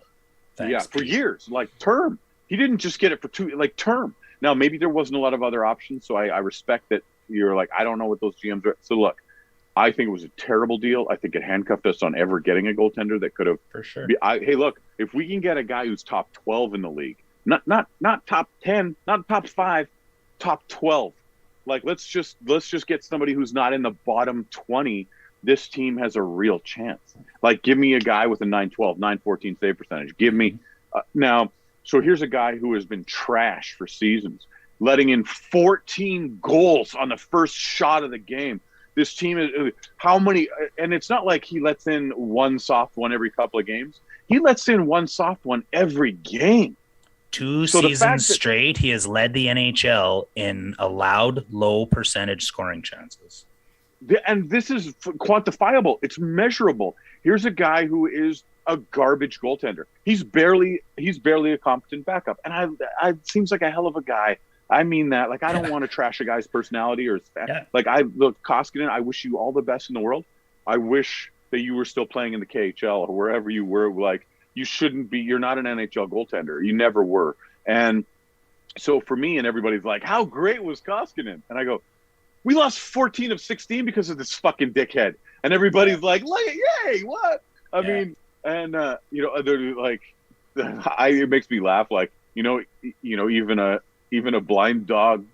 Thanks, yeah, for years, like term. He didn't just get it for term. Now, maybe there wasn't a lot of other options, so I respect that you're like, I don't know what those GMs are. So look, I think it was a terrible deal. I think it handcuffed us on ever getting a goaltender that could have. For sure. Hey, look, if we can get a guy who's top 12 in the league, not top 10, not top 5, top 12. Like, let's just get somebody who's not in the bottom 20. This team has a real chance. Like, give me a guy with a 912, 914 save percentage. Give me now. So here's a guy who has been trash for seasons, letting in 14 goals on the first shot of the game. This team is how many? And it's not like he lets in one soft one every couple of games. He lets in one soft one every game. 2 seasons straight, he has led the NHL in allowed low percentage scoring chances. And this is quantifiable. It's measurable. Here's a guy who is a garbage goaltender. He's barely a competent backup. And I seems like a hell of a guy. I mean that. Like, I don't want to trash a guy's personality or like Koskinen, I wish you all the best in the world. I wish that you were still playing in the KHL or wherever you were. Like, you shouldn't be. You're not an NHL goaltender. You never were. And so for me, and everybody's like, how great was Koskinen? And I go, we lost 14 of 16 because of this fucking dickhead. And everybody's like, yay, what? I mean, and they're like, it makes me laugh. Like, even a blind dog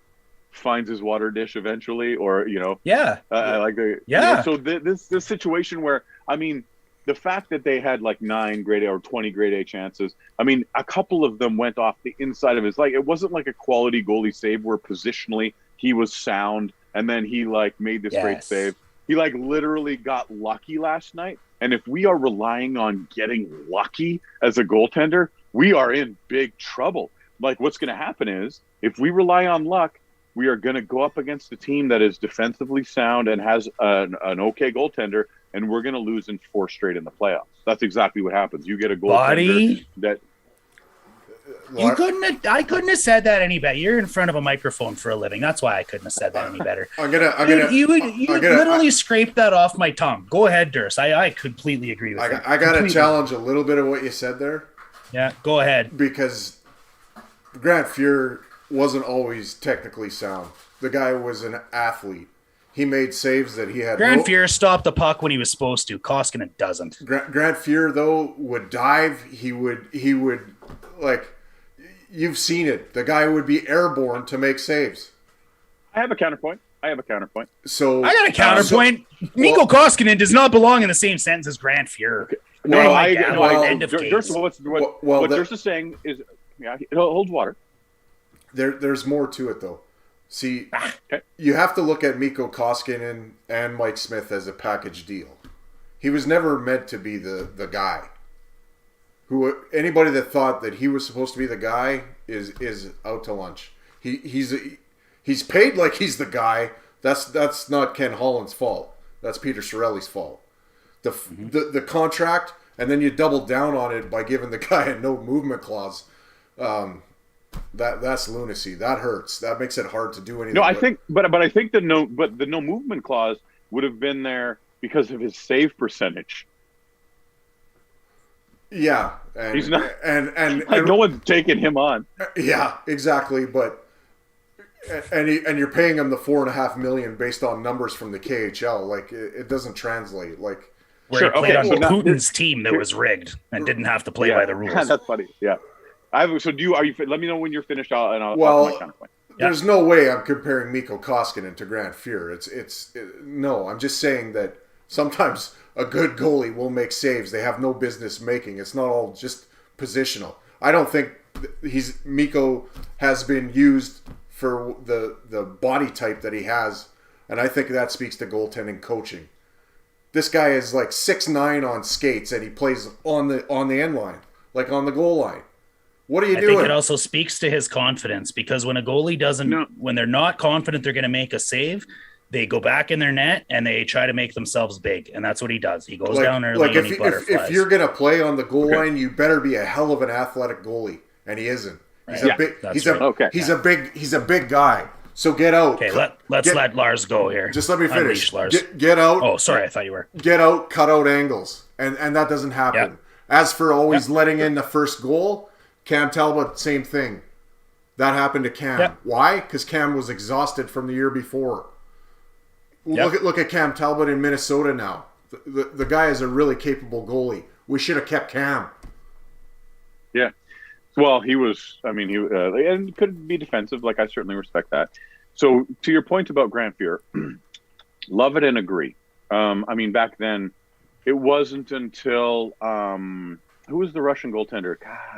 finds his water dish eventually, or I like the so this situation where, I mean, the fact that they had like 9 grade A or 20 grade A chances, I mean, a couple of them went off the inside of his, like, it wasn't like a quality goalie save where positionally he was sound and then he like made this great save. He like literally got lucky last night. And if we are relying on getting lucky as a goaltender, we are in big trouble. Like, what's going to happen is, if we rely on luck, we are going to go up against a team that is defensively sound and has an okay goaltender, and we're going to lose in 4 straight in the playoffs. That's exactly what happens. You get a goaltender that I couldn't have said that any better. You're in front of a microphone for a living. That's why I couldn't have said that any better. You literally scraped that off my tongue. Go ahead, Durst. I completely agree with you. I got to challenge a little bit of what you said there. Yeah, go ahead. Because Grant Fuhr wasn't always technically sound. The guy was an athlete. He made saves that he had. Grant Fuhr stopped the puck when he was supposed to. Koskinen doesn't. Grant Fuhr, though, would dive. He would like, you've seen it. The guy would be airborne to make saves. I have a counterpoint. So I got a counterpoint. Mikko Koskinen does not belong in the same sentence as Grant Fuhr. Okay. End of case. What Durst is saying is, it holds water. There's more to it, though. See, you have to look at Mikko Koskinen and Mike Smith as a package deal. He was never meant to be the guy. Anybody that thought that he was supposed to be the guy is out to lunch. He's paid like he's the guy. That's not Ken Holland's fault. That's Peter Chiarelli's fault. The contract, and then you double down on it by giving the guy a no movement clause. That's lunacy. That hurts. That makes it hard to do anything. No, I think the no movement clause would have been there because of his save percentage. Yeah, he's not, and no one's taking him on. Yeah, exactly. But and you're paying him the $4.5 million based on numbers from the KHL. Like, it doesn't translate. Like, where he played on Putin's team that was rigged and didn't have to play by the rules. That's funny. Yeah. Are you? Let me know when you're finished. I'll my counterpoint. There's no way I'm comparing Mikko Koskinen to Grant Fuhr. No. I'm just saying that sometimes a good goalie will make saves they have no business making. It's not all just positional. I don't think Mikko has been used for the body type that he has, and I think that speaks to goaltending coaching. This guy is like 6'9" on skates, and he plays on the end line, like on the goal line. What are you doing? I think it also speaks to his confidence, because when a goalie when they're not confident they're going to make a save, they go back in their net and they try to make themselves big, and that's what he does. He goes down early if you're going to play on the goal line, you better be a hell of an athletic goalie, and he isn't. He's a big. He's a big guy. So get out. Okay, let's let Lars go here. Just let me finish. Unleash Lars. Get out. Oh, sorry, I thought you were. Get out, cut out angles. And that doesn't happen. Yep. As for always letting in the first goal, Cam Talbot, same thing. That happened to Cam. Yep. Why? Because Cam was exhausted from the year before. Yep. Look at Cam Talbot in Minnesota now. The guy is a really capable goalie. We should have kept Cam. Yeah. Well, he was. I mean, and could be defensive. Like, I certainly respect that. So, to your point about Grant Fuhr, love it and agree. I mean, back then, it wasn't until who was the Russian goaltender?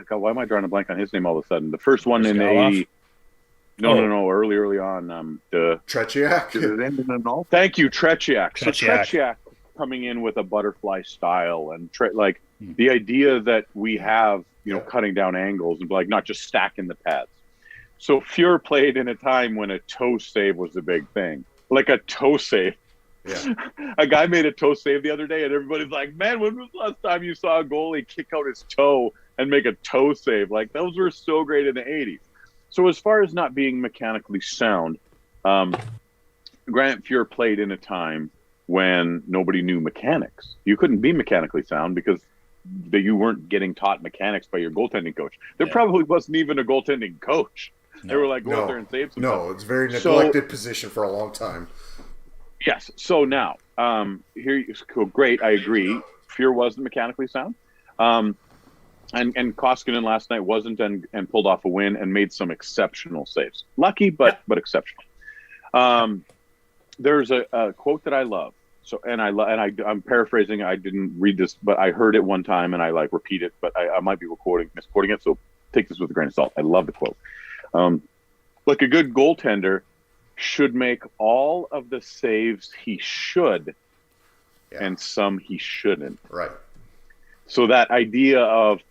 God, why am I drawing a blank on his name all of a sudden? The first one in the no, early on. Tretiak. Thank you, Tretiak. So Tretiak coming in with a butterfly style and the idea that we have, cutting down angles and like not just stacking the pads. So Fuhr played in a time when a toe save was a big thing, like a toe save. Yeah. A guy made a toe save the other day, and everybody's like, "Man, when was the last time you saw a goalie kick out his toe and make a toe save?" Like, those were so great in the '80s. So as far as not being mechanically sound, Grant Fuhr played in a time when nobody knew mechanics. You couldn't be mechanically sound because you weren't getting taught mechanics by your goaltending coach. There probably wasn't even a goaltending coach. They were like, go out there and save some stuff. It's a very neglected position for a long time. Yes. So now, cool, great. I agree. Fuhr wasn't mechanically sound. And Koskinen last night wasn't and pulled off a win and made some exceptional saves. Lucky, but exceptional. There's a quote that I love. So, I'm paraphrasing. I didn't read this, but I heard it one time and I repeat it, but I might be misquoting it. So take this with a grain of salt. I love the quote. Like a good goaltender should make all of the saves he should and some he shouldn't. Right. So that idea of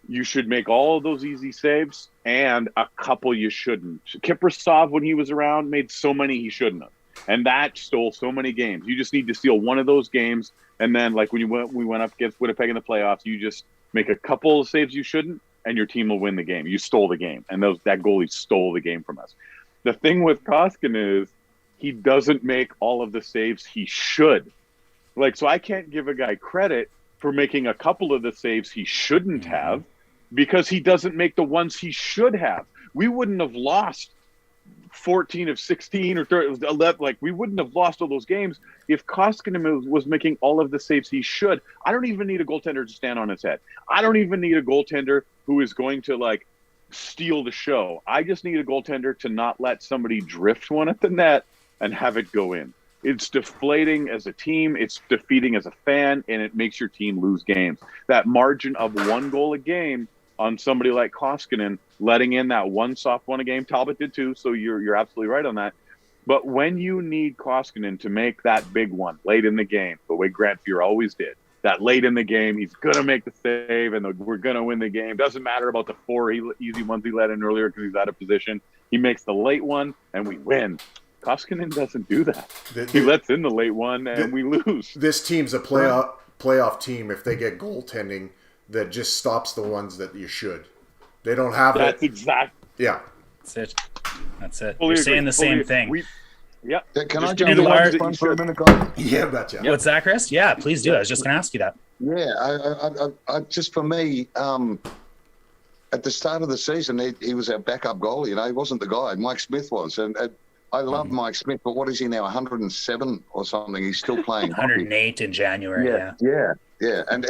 you should make all of those easy saves and a couple you shouldn't. Kiprasov, when he was around, made so many he shouldn't have. And that stole so many games. You just need to steal one of those games. And then, like when we went up against Winnipeg in the playoffs, you just make a couple of saves you shouldn't, and your team will win the game. You stole the game. And that goalie stole the game from us. The thing with Koskinen is he doesn't make all of the saves he should. So I can't give a guy credit for making a couple of the saves he shouldn't have because he doesn't make the ones he should have. We wouldn't have lost 14 of 16 or 11. We wouldn't have lost all those games if Koskinen was making all of the saves he should. I don't even need a goaltender to stand on his head. I don't even need a goaltender who is going to steal the show. I just need a goaltender to not let somebody drift one at the net and have it go in. It's deflating as a team. It's defeating as a fan, and it makes your team lose games. That margin of one goal a game on somebody like Koskinen, letting in that one soft one a game. Talbot did too, so you're absolutely right on that. But when you need Koskinen to make that big one late in the game, the way Grant Fuhr always did, that late in the game, he's going to make the save, and we're going to win the game. Doesn't matter about the 4 easy ones he let in earlier because he's out of position. He makes the late one, and we win. Koskinen doesn't do that. He lets in the late one, and we lose. This team's a playoff team if they get goaltending that just stops the ones that you should. They don't have that. That's exact. Yeah. That's it. You're saying the same thing. Yeah. Can I jump in for a minute, guys? Yeah, betcha. What's that, Chris? Yeah, please do. I was just going to ask you that. Yeah, I just for me, at the start of the season, he was our backup goalie. He wasn't the guy. Mike Smith was, and I love Mike Smith. But what is he now? 107 or something? He's still playing. 108 in January. Yeah. And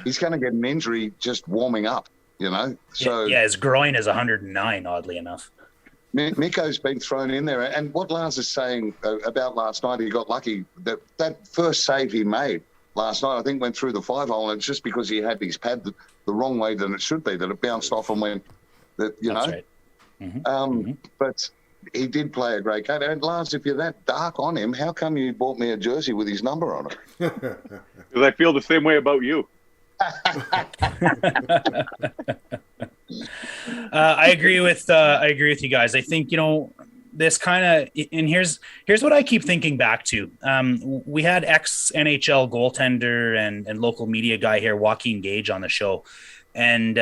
he's going to get an injury just warming up. So his groin is 109. Oddly enough. Mikko's been thrown in there. And what Lars is saying about last night, he got lucky. That first save he made last night, I think, went through the 5-hole. And it's just because he had his pad the wrong way than it should be, that it bounced off and went, That's right. But he did play a great game. And Lars, if you're that dark on him, how come you bought me a jersey with his number on it? Because I feel the same way about you. I agree with you guys. I think this kind of, and here's what I keep thinking back to. We had ex NHL goaltender and local media guy here, Joaquin Gage, on the show, And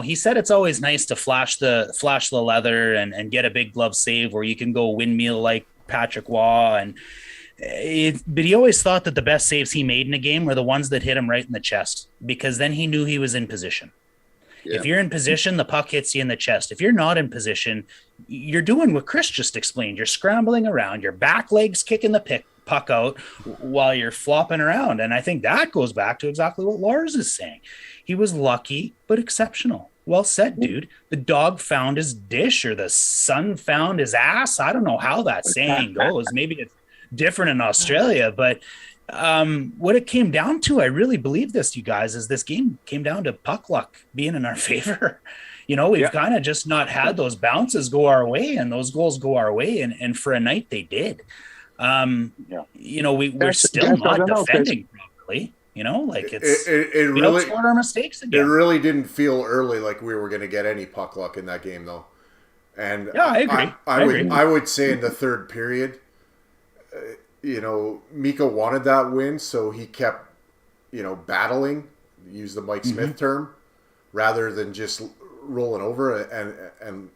he said it's always nice to flash the leather and get a big glove save where you can go windmill like Patrick Waugh. But he always thought that the best saves he made in a game were the ones that hit him right in the chest, because then he knew he was in position. Yeah. If you're in position, the puck hits you in the chest. If you're not in position, you're doing what Chris just explained. You're scrambling around, your back legs kicking the puck out while you're flopping around. And I think that goes back to exactly what Lars is saying. He was lucky, but exceptional. Well said, dude. The dog found his dish, or the son found his ass. I don't know how that saying goes. Maybe it's different in Australia, but what it came down to, I really believe this, you guys, is this game came down to puck luck being in our favor. We've kind of just not had those bounces go our way and those goals go our way. And for a night they did. We're still not defending properly. It really outscored our mistakes again. It really didn't feel early like we were going to get any puck luck in that game, though. And yeah, I agree. I would say in the third period, Mika wanted that win, so he kept, battling, use the Mike Smith term, rather than just rolling over. And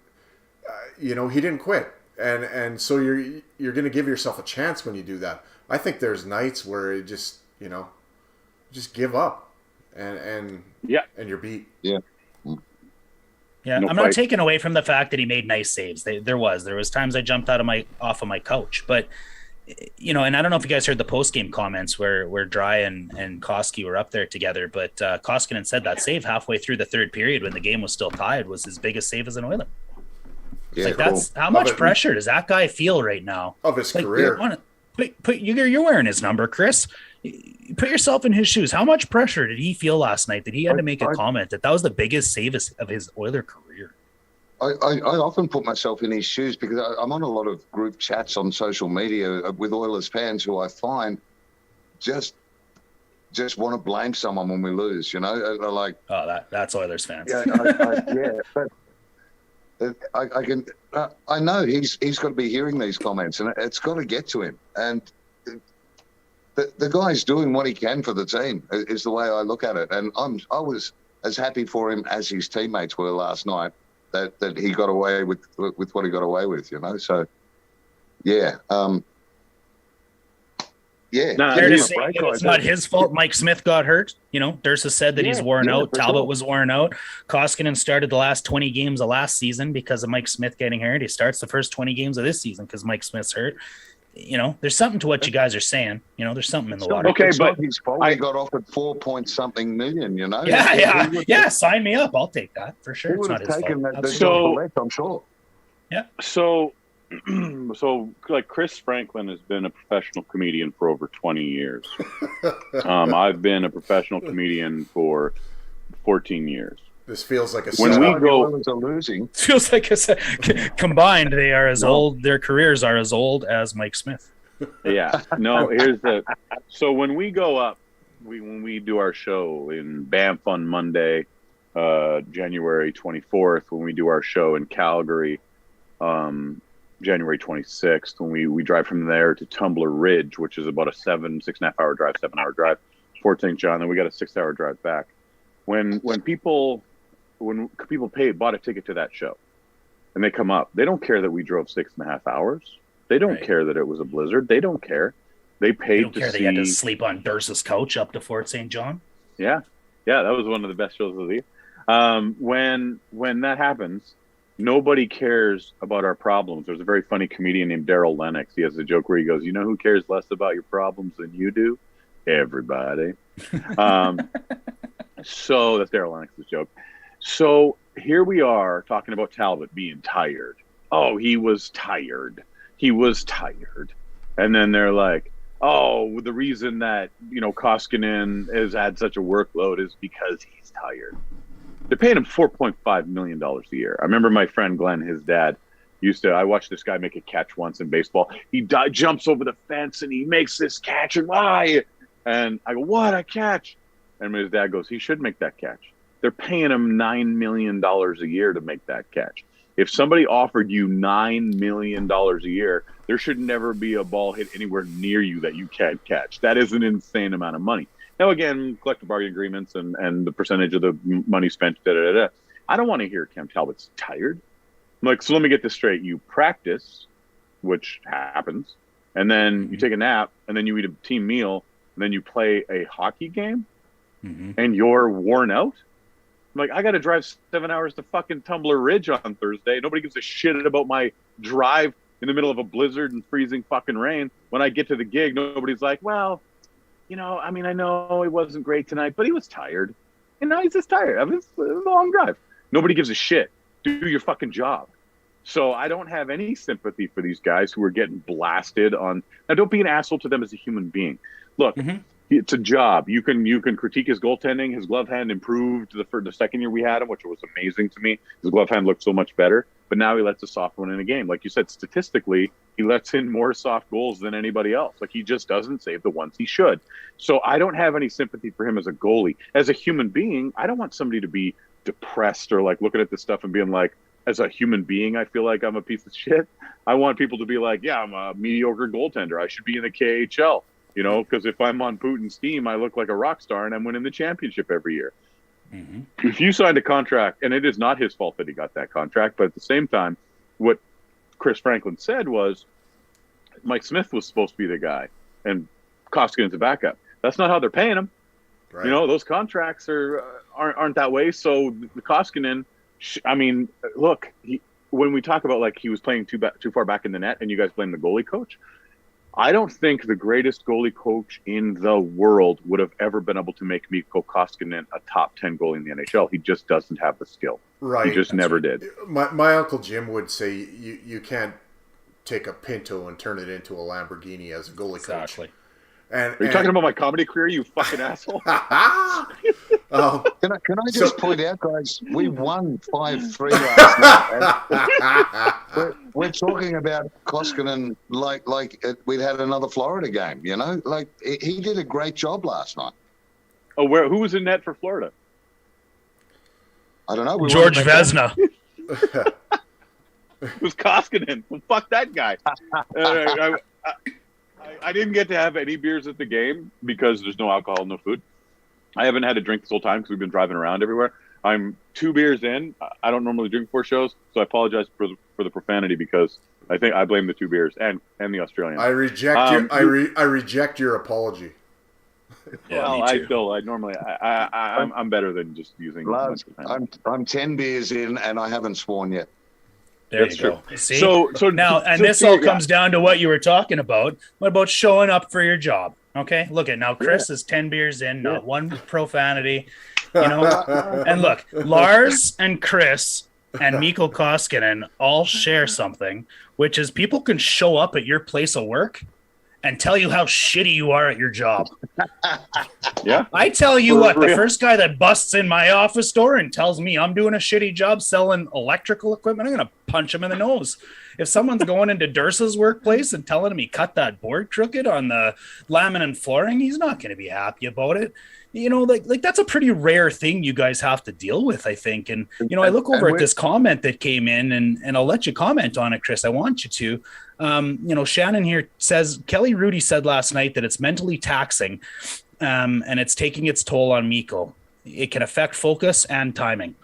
he didn't quit. And so you're going to give yourself a chance when you do that. I think there's nights where it just, just give up and you're beat. Yeah. Yeah, I'm not taking away from the fact that he made nice saves. There was times I jumped off of my couch, but and I don't know if you guys heard the post-game comments where Dry and Koski were up there together, but Koskinen said that save halfway through the third period when the game was still tied was his biggest save as an Oiler. Yeah, that's how much pressure does that guy feel right now of his career? You're wearing his number, Chris. Put yourself in his shoes. How much pressure did he feel last night that he had to make a comment that was the biggest save of his Oiler career? I often put myself in his shoes because I'm on a lot of group chats on social media with Oilers fans who I find just want to blame someone when we lose. Like, oh, that's Oilers fans. Yeah, but I can. I know he's got to be hearing these comments, and it's got to get to him. And the guy's doing what he can for the team is the way I look at it. And I was as happy for him as his teammates were last night. That he got away with what he got away with, So, yeah. It's not his fault Mike Smith got hurt. Dursa said that he's worn out. Talbot was worn out. Koskinen started the last 20 games of last season because of Mike Smith getting hurt. He starts the first 20 games of this season because Mike Smith's hurt. There's something to what you guys are saying. There's something in the water. Okay, but his fault. He got offered $4-point-something million. Yeah. Sign me up. I'll take that for sure. It's not his fault. I'm sure. Yeah. So like Chris Franklin has been a professional comedian for over 20 years. I've been a professional comedian for 14 years. This feels like a when we go are losing. Feels like combined they are as old. Their careers are as old as Mike Smith. Yeah. No. So when we go up, when we do our show in Banff on Monday, January 24th, when we do our show in Calgary, January 26th, when we drive from there to Tumbler Ridge, which is about a 6.5 hour drive, 7 hour drive, Fort St. John, then we got a 6 hour drive back. When people bought a ticket to that show and they come up, they don't care that we drove 6.5 hours. They don't care that it was a blizzard. They don't care. They paid to see. They had to sleep on Dursa's couch up to Fort St. John. Yeah. That was one of the best shows of the year. When that happens, nobody cares about our problems. There's a very funny comedian named Daryl Lennox. He has a joke where he goes, who cares less about your problems than you do? Everybody. So that's Daryl Lennox's joke. So here we are talking about Talbot being tired. Oh, he was tired. And then they're like, oh, the reason that, Koskinen has had such a workload is because he's tired. They're paying him $4.5 million a year. I remember my friend Glenn, his dad, I watched this guy make a catch once in baseball. He jumps over the fence and he makes this catch. And why? And I go, what, a catch? And his dad goes, he should make that catch. They're paying him $9 million a year to make that catch. If somebody offered you $9 million a year, there should never be a ball hit anywhere near you that you can't catch. That is an insane amount of money. Now, again, collective bargaining agreements and the percentage of the money spent, I don't want to hear Cam Talbot's tired. I'm like, so let me get this straight. You practice, which happens, and then you take a nap, and then you eat a team meal, and then you play a hockey game, and you're worn out? I'm like, I got to drive 7 hours to fucking Tumbler Ridge on Thursday. Nobody gives a shit about my drive in the middle of a blizzard and freezing fucking rain. When I get to the gig, nobody's like, well, I mean, I know it wasn't great tonight, but he was tired. He's just tired. I mean, it's a long drive. Nobody gives a shit. Do your fucking job. So I don't have any sympathy for these guys who are getting blasted on. Now, don't be an asshole to them as a human being. Look, it's a job. You can critique his goaltending. His glove hand improved the second year we had him, which was amazing to me. His glove hand looked so much better. But now he lets a soft one in a game. Like you said, statistically, he lets in more soft goals than anybody else. Like, he just doesn't save the ones he should. So I don't have any sympathy for him as a goalie. As a human being, I don't want somebody to be depressed or like looking at this stuff and being like, as a human being, I feel like I'm a piece of shit. I want people to be like, yeah, I'm a mediocre goaltender. I should be in the KHL, because if I'm on Putin's team, I look like a rock star and I'm winning the championship every year. If you signed a contract, and it is not his fault that he got that contract, but at the same time, what Chris Franklin said was Mike Smith was supposed to be the guy and Koskinen's a backup. That's not how they're paying him. Right. Those contracts aren't that way. So the Koskinen, I mean, look, when we talk about like he was playing too far back in the net and you guys blame the goalie coach, I don't think the greatest goalie coach in the world would have ever been able to make Mikko Koskinen a top 10 goalie in the NHL. He just doesn't have the skill. Right. He just never did. My Uncle Jim would say you can't take a Pinto and turn it into a Lamborghini as a goalie coach. Are you talking about my comedy career, you fucking asshole? Can I just point out, guys, we won 5-3 last night. We're talking about Koskinen like we'd had another Florida game, Like, he did a great job last night. Oh, who was in net for Florida? I don't know. George Vezina. It was Koskinen. Well, fuck that guy. I didn't get to have any beers at the game because there's no alcohol, no food. I haven't had a drink this whole time because we've been driving around everywhere. I'm 2 beers in. I don't normally drink before shows, so I apologize for the profanity because I think I blame the 2 beers and the Australian. I reject I reject your apology. Yeah, well, I'm better than just using. Lars, I'm 10 beers in and I haven't sworn yet. There you go. See? So now, and this all comes down to what you were talking about. What about showing up for your job? Okay, look at now. Chris is 10 beers in, not one profanity. And look, Lars and Chris and Mikko Koskinen all share something, which is people can show up at your place of work and tell you how shitty you are at your job. Yeah. I tell you what, the first guy that busts in my office door and tells me I'm doing a shitty job selling electrical equipment, I'm going to punch him in the nose. If someone's going into Dursa's workplace and telling him he cut that board crooked on the laminate flooring, he's not going to be happy about it. Like that's a pretty rare thing you guys have to deal with, I think. And, I look over at this comment that came in and I'll let you comment on it, Chris. I want you to. Shannon here says, Kelly Rudy said last night that it's mentally taxing and it's taking its toll on Mikko. It can affect focus and timing.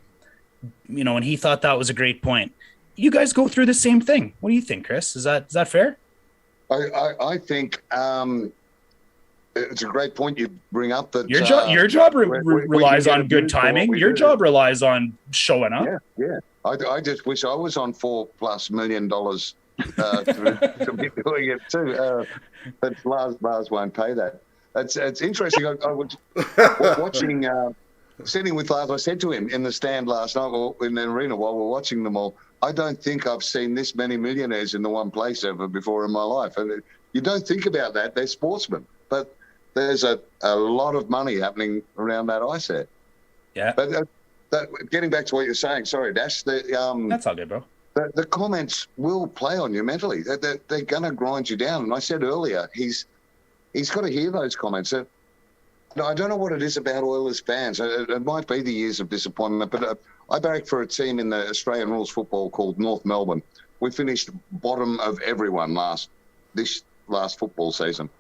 And he thought that was a great point. You guys go through the same thing. What do you think, Chris? Is that fair? I think it's a great point you bring up. That your job relies on good timing. Your job relies on showing up. Yeah. I just wish I was on $4+ million to be doing it too. But Lars won't pay that. It's interesting. I was watching, sitting with Lars. I said to him in the stand last night in the arena while we're watching them all, I don't think I've seen this many millionaires in the one place ever before in my life. And you don't think about that. They're sportsmen. But there's a lot of money happening around that ice set. Yeah. But getting back to what you're saying, sorry, Dash. That's all good, bro. The comments will play on you mentally. They're going to grind you down. And I said earlier, he's got to hear those comments. I don't know what it is about Oilers fans. It might be the years of disappointment, but I barracked for a team in the Australian rules football called North Melbourne. We finished bottom of everyone this last football season.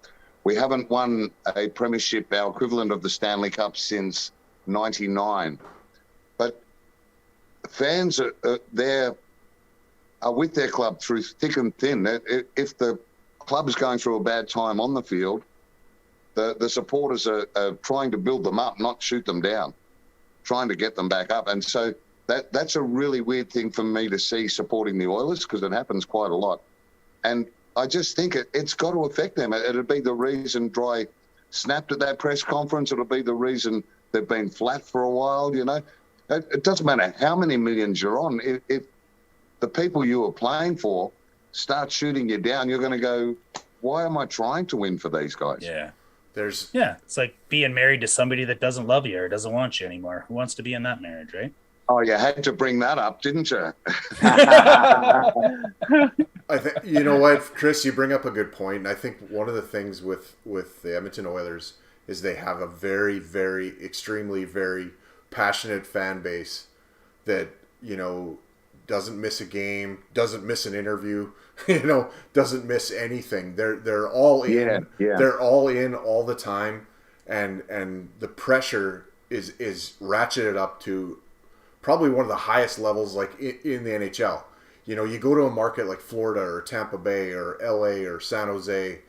We haven't won a premiership, our equivalent of the Stanley Cup, since '99. But fans are with their club through thick and thin. If the club is going through a bad time on the field, the supporters are trying to build them up, not shoot them down, trying to get them back up. And so that's a really weird thing for me to see supporting the Oilers, because it happens quite a lot. And I just think it's got to affect them. It'll be the reason Dry snapped at that press conference. It'll be the reason they've been flat for a while, you know. It doesn't matter how many millions you're on. If the people you are playing for start shooting you down, you're going to go, why am I trying to win for these guys? Yeah. It's like being married to somebody that doesn't love you or doesn't want you anymore. Who wants to be in that marriage, right? Oh, you had to bring that up, didn't you? I think, you know what, Chris, you bring up a good point. And I think one of the things with the Edmonton Oilers is they have a very, very, extremely, very passionate fan base that, you know, doesn't miss a game, doesn't miss an interview, you know, doesn't miss anything. They're all in. Yeah. They're all in all the time, and the pressure is ratcheted up to probably one of the highest levels, like in the NHL. You know, you go to a market like Florida or Tampa Bay or LA or San Jose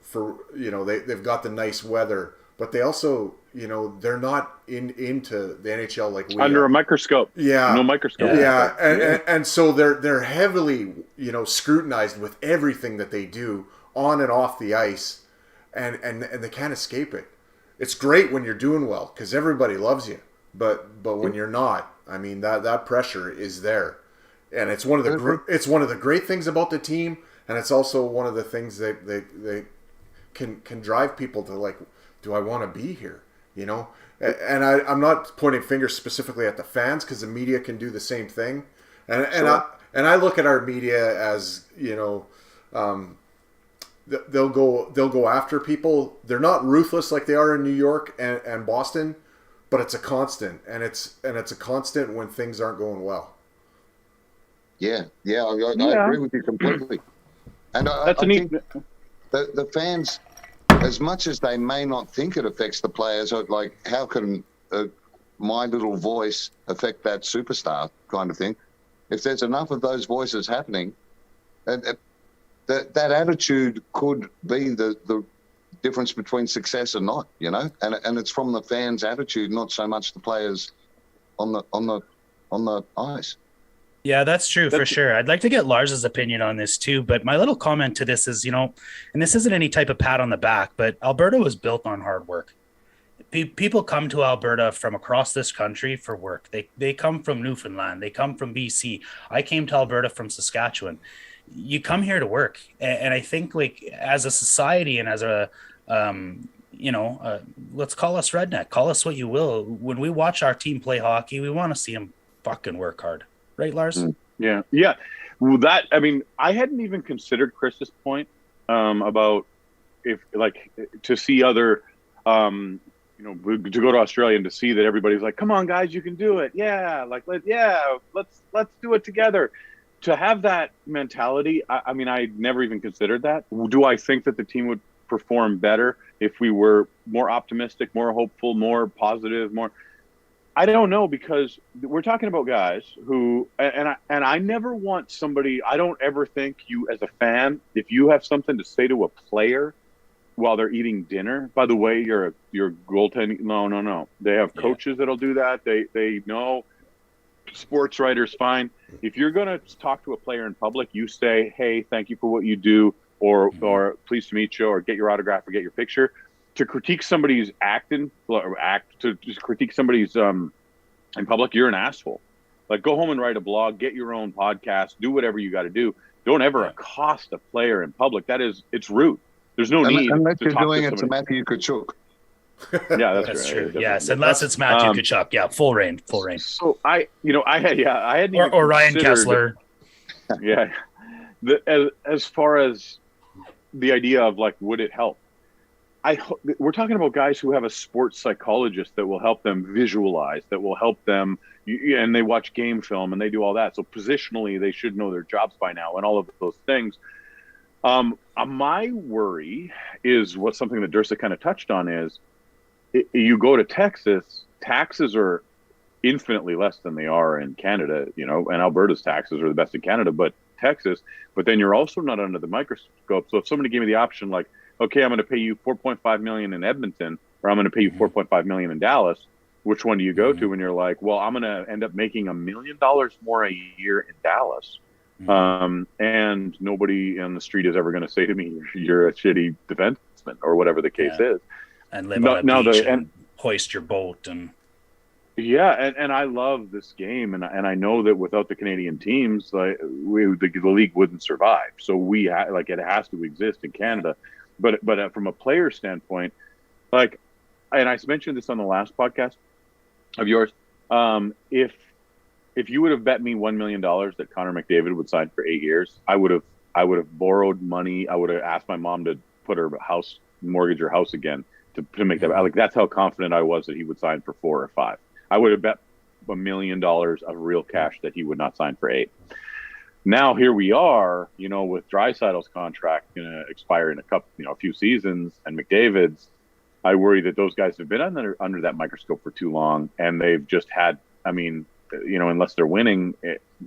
for, you know, they've got the nice weather, but they also, you know, they're not into the NHL like we under are. a microscope. Yeah. No microscope. Yeah. And so they're heavily, you know, scrutinized with everything that they do on and off the ice, and they can't escape it. It's great when you're doing well because everybody loves you, but when you're not, I mean, that pressure is there. And it's one of the great things about the team, and it's also one of the things that they can drive people to, like, do I want to be here? You know, and I'm not pointing fingers specifically at the fans, because the media can do the same thing, and I look at our media as, you know, they'll go after people. They're not ruthless like they are in New York and Boston, but it's a constant, and it's a constant when things aren't going well. Yeah, I agree with you completely. And I think the fans, as much as they may not think it affects the players, like, how can my little voice affect that superstar kind of thing? If there's enough of those voices happening, that attitude could be the difference between success and not, you know? And it's from the fans' attitude, not so much the players on the ice. Yeah, that's true for sure. I'd like to get Lars's opinion on this too, but my little comment to this is, you know, and this isn't any type of pat on the back, but Alberta was built on hard work. People come to Alberta from across this country for work. They come from Newfoundland. They come from BC. I came to Alberta from Saskatchewan. You come here to work. And I think, like, as a society and as a, let's call us redneck, call us what you will. When we watch our team play hockey, we want to see them fucking work hard. Right, Lars? Yeah. Well, I hadn't even considered Chris's point about if, like, to see other, to go to Australia and to see that everybody's like, come on, guys, you can do it. Yeah, let's do it together. To have that mentality, I never even considered that. Do I think that the team would perform better if we were more optimistic, more hopeful, more positive, more? I don't know, because we're talking about guys who, and I never want somebody, I don't ever think you as a fan, if you have something to say to a player while they're eating dinner, by the way, you're goaltending. No. They have coaches that'll do that. They know, sports writers, fine. If you're going to talk to a player in public, you say, hey, thank you for what you do, or pleased to meet you, or get your autograph, or get your picture. To critique somebody's to just critique somebody's in public, you're an asshole. Like, go home and write a blog, get your own podcast, do whatever you got to do. Don't ever accost a player in public. It's rude. There's no need. Unless to you're talk doing to it to Matthew Kachuk. Yeah, that's true. Yes, unless it's Matthew Tkachuk. Yeah, full reign. So I hadn't even or Ryan Kessler. Yeah, as far as the idea of, like, would it help? We're talking about guys who have a sports psychologist that will help them visualize, that will help them, and they watch game film and they do all that. So positionally, they should know their jobs by now and all of those things. My worry is something that Dursa kind of touched on is you go to Texas, taxes are infinitely less than they are in Canada, and Alberta's taxes are the best in Canada, but then you're also not under the microscope. So if somebody gave me the option, like, okay, I'm going to pay you $4.5 million in Edmonton, or I'm going to pay you $4.5 million in Dallas, which one do you go to? And you're like, well, I'm going to end up making $1 million more a year in Dallas. And nobody on the street is ever going to say to me, you're a shitty defenseman, or whatever the case is. And live on a beach and hoist your boat. And I love this game, and I know that without the Canadian teams, the league wouldn't survive. So it has to exist in Canada. But from a player standpoint, and I mentioned this on the last podcast of yours, if you would have bet me $1 million that Connor McDavid would sign for 8 years, I would have borrowed money. I would have asked my mom to put mortgage her house again to make that. That's how confident I was that he would sign for 4 or 5. I would have bet $1 million of real cash that he would not sign for 8. Now here we are, with Draisaitl's contract going to expire in a few seasons, and McDavid's. I worry that those guys have been under that microscope for too long, and they've just had. Unless they're winning,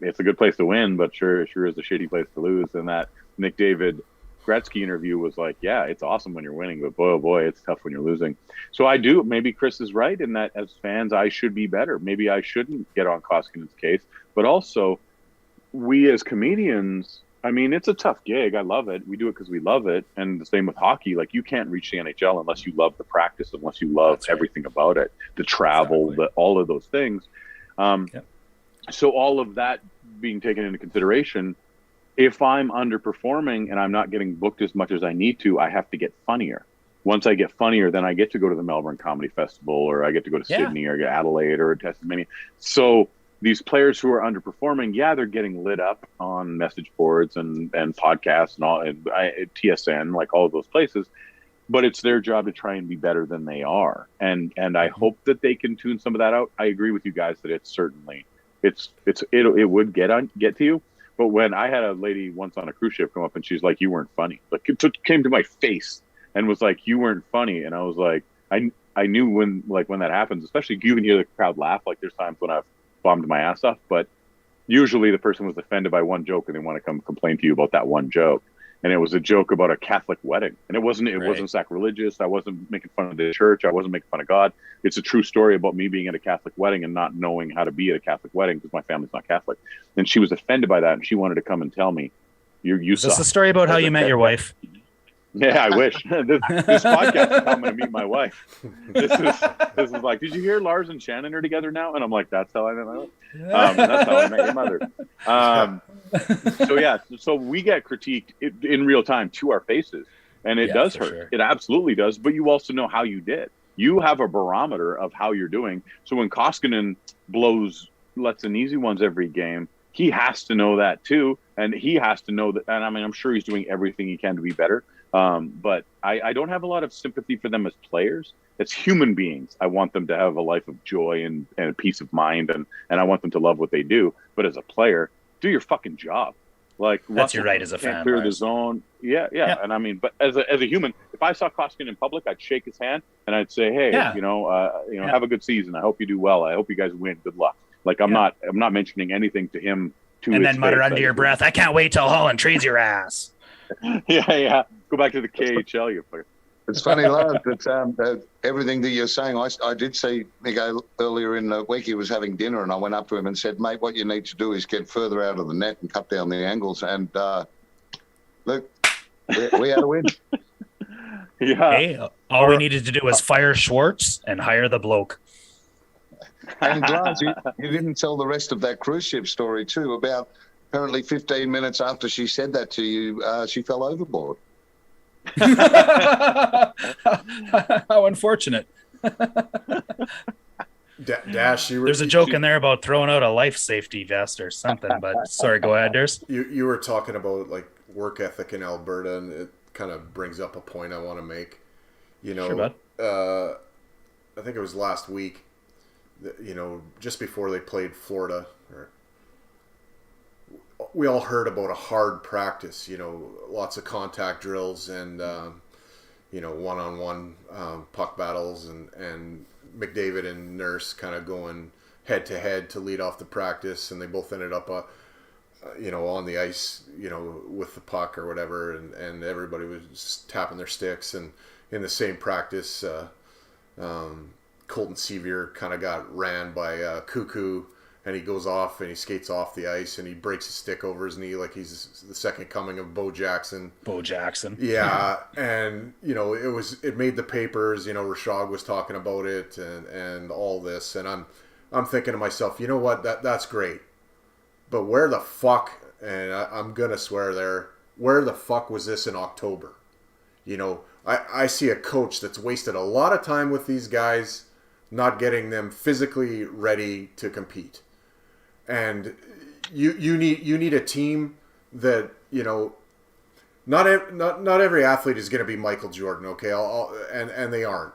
it's a good place to win, but sure is a shitty place to lose. And that McDavid Gretzky interview was like, yeah, it's awesome when you're winning, but boy, oh boy, it's tough when you're losing. So maybe Chris is right in that as fans, I should be better. Maybe I shouldn't get on Koskinen's case, but also we as comedians, it's a tough gig. I love it. We do it because we love it. And the same with hockey. Like, you can't reach the NHL unless you love the practice, unless you love everything about it, the travel, all of those things. So all of that being taken into consideration, if I'm underperforming and I'm not getting booked as much as I need to, I have to get funnier. Once I get funnier, then I get to go to the Melbourne Comedy Festival, or I get to go to Sydney or Adelaide or Tasmania. So these players who are underperforming, they're getting lit up on message boards and podcasts and all, and TSN, like all of those places. But it's their job to try and be better than they are. And I hope that they can tune some of that out. I agree with you guys that it would get to you. But when I had a lady once on a cruise ship come up and she's like, you weren't funny. Like, it came to my face and was like, you weren't funny. And I was like, I knew when that happens, especially you can hear the crowd laugh. Like, there's times when I've bombed my ass off, but usually the person was offended by one joke and they want to come complain to you about that one joke. And it was a joke about a Catholic wedding. And it wasn't sacrilegious. I wasn't making fun of the church. I wasn't making fun of God. It's a true story about me being at a Catholic wedding and not knowing how to be at a Catholic wedding because my family's not Catholic. And she was offended by that, and she wanted to come and tell me, you suck. Is this the story about how you met your wife? Yeah, I wish. This podcast is how I'm going to meet my wife. This is like, did you hear Lars and Shannon are together now? And I'm like, that's how I met my wife. That's how I met your mother. So we get critiqued in real time to our faces, and it does hurt. Sure. It absolutely does. But you also know how you did. You have a barometer of how you're doing. So when Koskinen lets in easy ones every game, he has to know that too, and he has to know that. And I'm sure he's doing everything he can to be better. But I don't have a lot of sympathy for them as players. As human beings, I want them to have a life of joy and peace of mind, and I want them to love what they do. But as a player, do your fucking job. Like, that's your right as a fan. Clear the zone. Yeah. And but as a human, if I saw Koskinen in public, I'd shake his hand and I'd say, hey, have a good season. I hope you do well. I hope you guys win. Good luck. Like, I'm not mentioning anything to him. And then mutter under your breath, I can't wait till Holland trades your ass. Yeah. Go back to the KHL, you fucker. It's funny, Lars, that everything that you're saying, I did see Nico earlier in the week. He was having dinner, and I went up to him and said, mate, what you need to do is get further out of the net and cut down the angles. And look, we had a win. Yeah. Hey, all we needed to do was fire Schwartz and hire the bloke. And Lars, you didn't tell the rest of that cruise ship story too. About apparently 15 minutes after she said that to you, she fell overboard. How unfortunate. Dash, there's a joke in there about throwing out a life safety vest or something, but sorry, go ahead, Durs. You were talking about like work ethic in Alberta, and it kind of brings up a point I want to make. Sure, bud. I think it was last week, just before they played Florida, all heard about a hard practice, lots of contact drills and one-on-one puck battles and McDavid and Nurse kind of going head to head to lead off the practice, and they both ended up on the ice, with the puck or whatever, and everybody was just tapping their sticks. And in the same practice, Colton Sevier kind of got ran by Cuckoo, and he goes off and he skates off the ice and he breaks his stick over his knee like he's the second coming of Bo Jackson. Yeah, and it made the papers. Rashog was talking about it and all this, and I'm thinking to myself, you know what, that's great, but where the fuck, and I'm gonna swear there, where the fuck was this in October? I see a coach that's wasted a lot of time with these guys, not getting them physically ready to compete. And you need a team that, not every athlete is going to be Michael Jordan, okay? And they aren't.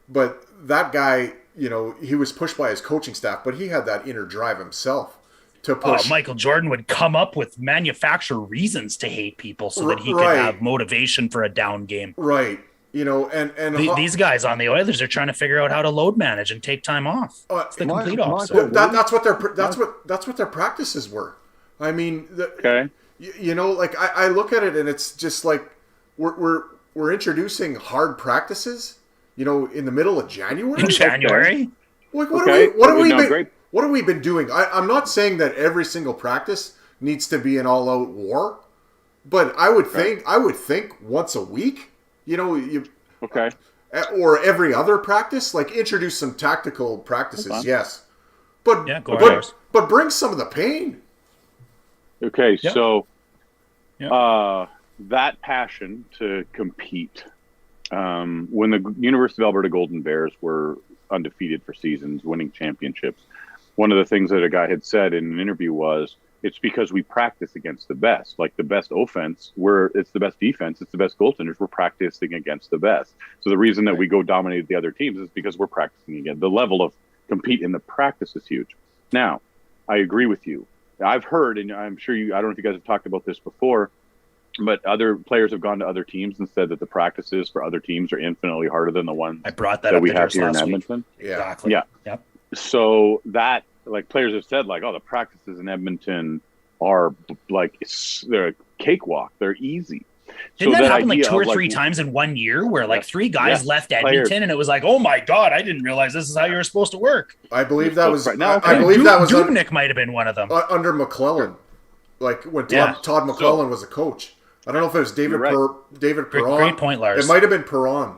But that guy, he was pushed by his coaching staff, but he had that inner drive himself to push. Michael Jordan would come up with manufactured reasons to hate people so that he could have motivation for a down game. Right. These guys on the Oilers are trying to figure out how to load manage and take time off. It's the complete opposite. That's what their practices were. I mean, okay. I look at it and it's just like we're introducing hard practices, in the middle of January. In January, like what have we been doing? I'm not saying that every single practice needs to be an all-out war, but I would think once a week. Okay. Or every other practice, like introduce some tactical practices, yes. But bring some of the pain. Okay, so that passion to compete. When the University of Alberta Golden Bears were undefeated for seasons, winning championships, one of the things that a guy had said in an interview was, it's because we practice against the best. Like the best offense, it's the best defense, it's the best goaltenders. We're practicing against the best. So the reason that we go dominate the other teams is because we're practicing again. The level of compete in the practice is huge. Now, I agree with you. I've heard, and I'm sure I don't know if you guys have talked about this before, but other players have gone to other teams and said that the practices for other teams are infinitely harder than the ones I brought that up we have here in last Edmonton. Week. Exactly. Yeah. Yep. So that, like, players have said, like, the practices in Edmonton are like, they're a cakewalk. They're easy. Didn't that happen like 2 or 3 times in 1 year where like 3 guys left Edmonton and it was like, oh my God, I didn't realize this is how you were supposed to work. I believe that was, Dubnyk might have been one of them. Under McClellan. Like when Todd McClellan was a coach. I don't know if it was David Perron. Great point, Lars. It might have been Perron.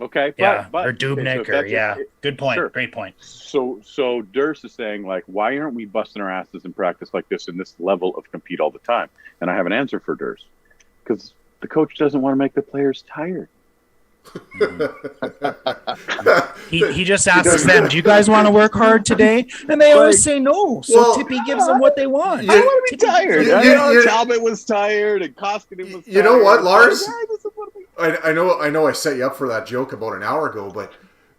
Okay. But or Dubnyk good point. Sure. Great point. So Durst is saying, like, why aren't we busting our asses in practice like this in this level of compete all the time? And I have an answer for Durst. Because the coach doesn't want to make the players tired. he just asks them, do you guys want to work hard today? And they always say no. So Tippy gives them what they want. I want to be tired. Talbot was tired and Koskinen was tired. You know what, Lars? I know I set you up for that joke about an hour ago, but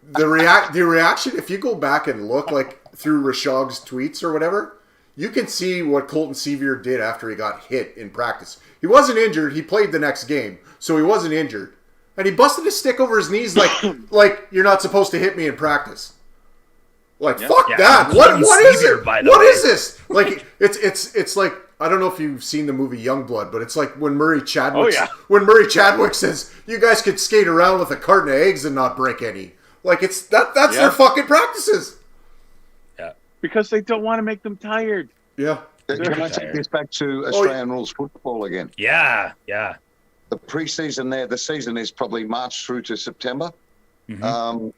the reaction, if you go back and look like through Rashog's tweets or whatever, you can see what Colton Sevier did after he got hit in practice. He wasn't injured. He played the next game, so he wasn't injured. And he busted his stick over his knees like you're not supposed to hit me in practice. Fuck that. What is it? What is this? Like it's like, I don't know if you've seen the movie Youngblood, but it's like when Murray Chadwick says, you guys could skate around with a carton of eggs and not break any. Like that's their fucking practices. Yeah. Because they don't want to make them tired. Yeah. Can I take this back to Australian rules football again? Yeah. The pre-season there, the season is probably March through to September. Mm-hmm.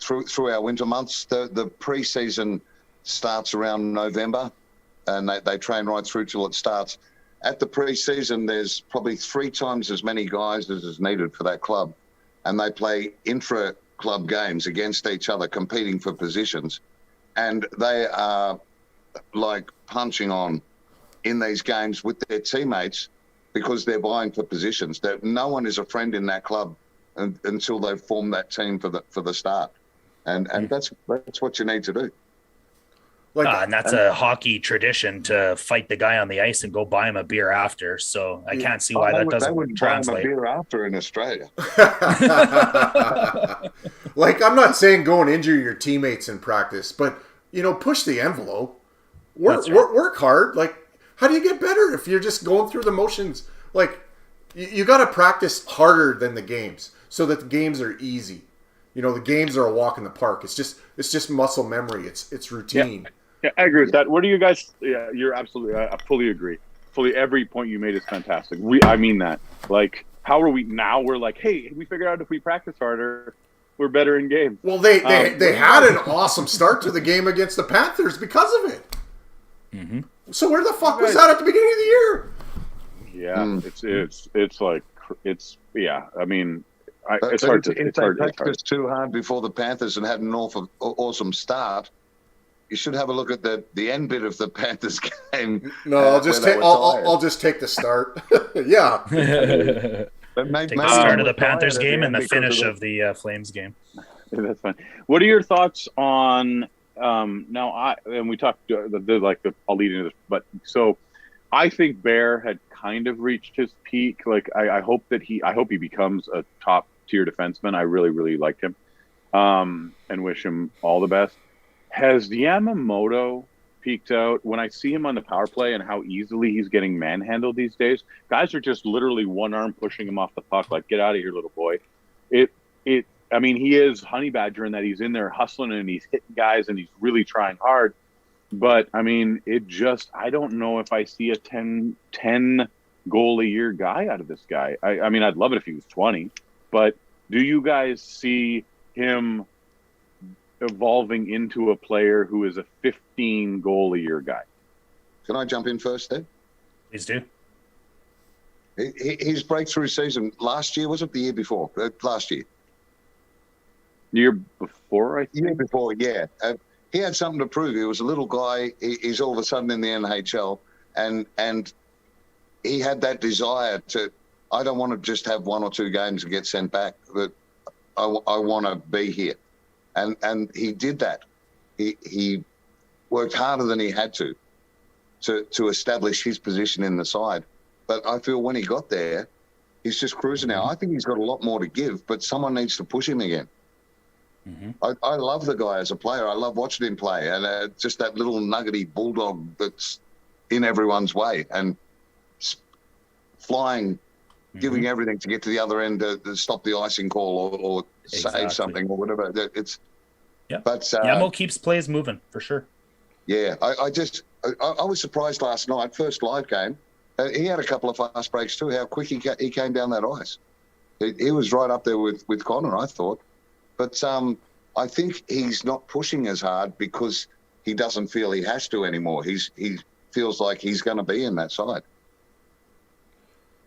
Through our winter months. The pre-season starts around November, and they train right through till it starts. At the pre-season, there's probably 3 times as many guys as is needed for that club, and they play intra-club games against each other, competing for positions, and they are like punching on in these games with their teammates because they're vying for positions. That no one is a friend in that club until they've formed that team for the start, and that's what you need to do. And that's a hockey tradition to fight the guy on the ice and go buy him a beer after. So I can't see why that doesn't translate. Buy him a beer after in Australia. Like, I'm not saying go and injure your teammates in practice, but, push the envelope. Work hard. Like, how do you get better if you're just going through the motions? Like, you got to practice harder than the games so that the games are easy. The games are a walk in the park. It's just muscle memory. It's routine. Yeah, I agree with that. What do you guys? Yeah, you're absolutely. I fully agree. Fully, every point you made is fantastic. I mean that. Like, how are we now? We're like, hey, we figured out if we practice harder, we're better in games. Well, they had an awesome start to the game against the Panthers because of it. Mm-hmm. So where the fuck was that at the beginning of the year? Yeah, it's yeah. I mean, it's but hard to. If It's they hard. practiced too hard before the Panthers and had an awesome start, you should have a look at the end bit of the Panthers game. No, I'll just take the start. Yeah. But Take the start of the Panthers game and the finish of the Flames game. That's fine. What are your thoughts on now? We talked I'll lead into this, but so I think Bear had kind of reached his peak. Like I hope he becomes a top tier defenseman. I really, really liked him, and wish him all the best. Has Yamamoto peaked out? When I see him on the power play and how easily he's getting manhandled these days, guys are just literally one arm pushing him off the puck, like, get out of here, little boy. I mean, he is honey badger in that he's in there hustling and he's hitting guys and he's really trying hard. But I mean, I don't know if I see a 10 goal a year guy out of this guy. I mean, I'd love it if he was 20, but do you guys see him evolving into a player who is a 15 goal a year guy? Can I jump in first then? Please do. His breakthrough season last year, was it the year before? Last year. Year before, I think. Year before, yeah. He had something to prove. He was a little guy. He's all of a sudden in the NHL, and he had that desire to, I don't want to just have one or two games and get sent back, but I want to be here. And he did that. He worked harder than he had to establish his position in the side. But I feel when he got there, he's just cruising now. I think he's got a lot more to give, but someone needs to push him again. Mm-hmm. I love the guy as a player. I love watching him play, and just that little nuggety bulldog that's in everyone's way and flying, giving everything to get to the other end to stop the icing call or save something or whatever. But Yamo keeps plays moving for sure. Yeah, I was surprised last night, first live game. He had a couple of fast breaks too. How quick he came down that ice. He was right up there with Connor, I thought. But I think he's not pushing as hard because he doesn't feel he has to anymore. He feels like he's going to be in that side.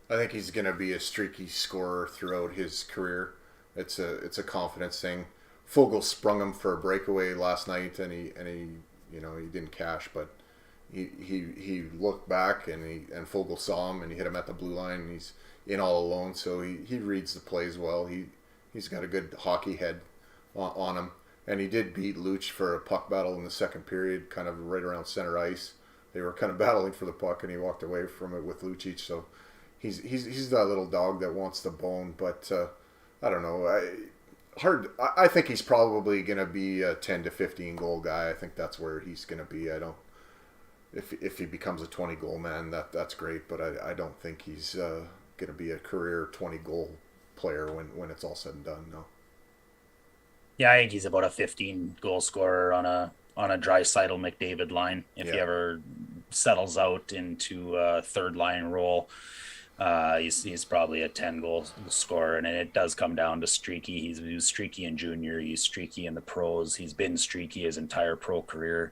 I think he's going to be a streaky scorer throughout his career. It's a confidence thing. Fogle sprung him for a breakaway last night, and he didn't cash, but he looked back and Fogle saw him and he hit him at the blue line. And he's in all alone, so he reads the plays well. He's got a good hockey head on him, and he did beat Luch for a puck battle in the second period, kind of right around center ice. They were kind of battling for the puck, and he walked away from it with Lucic. So he's that little dog that wants the bone, but I don't know. I think he's probably going to be a 10 to 15 goal guy. I think that's where he's going to be. If he becomes a 20 goal man, that's great, but I don't think he's going to be a career 20 goal player when it's all said and done. No. Yeah, I think he's about a 15 goal scorer on a Draisaitl McDavid line if he ever settles out into a third line role. He's probably a 10 goal scorer, and it does come down to streaky. He was streaky in junior. He's streaky in the pros. He's been streaky his entire pro career.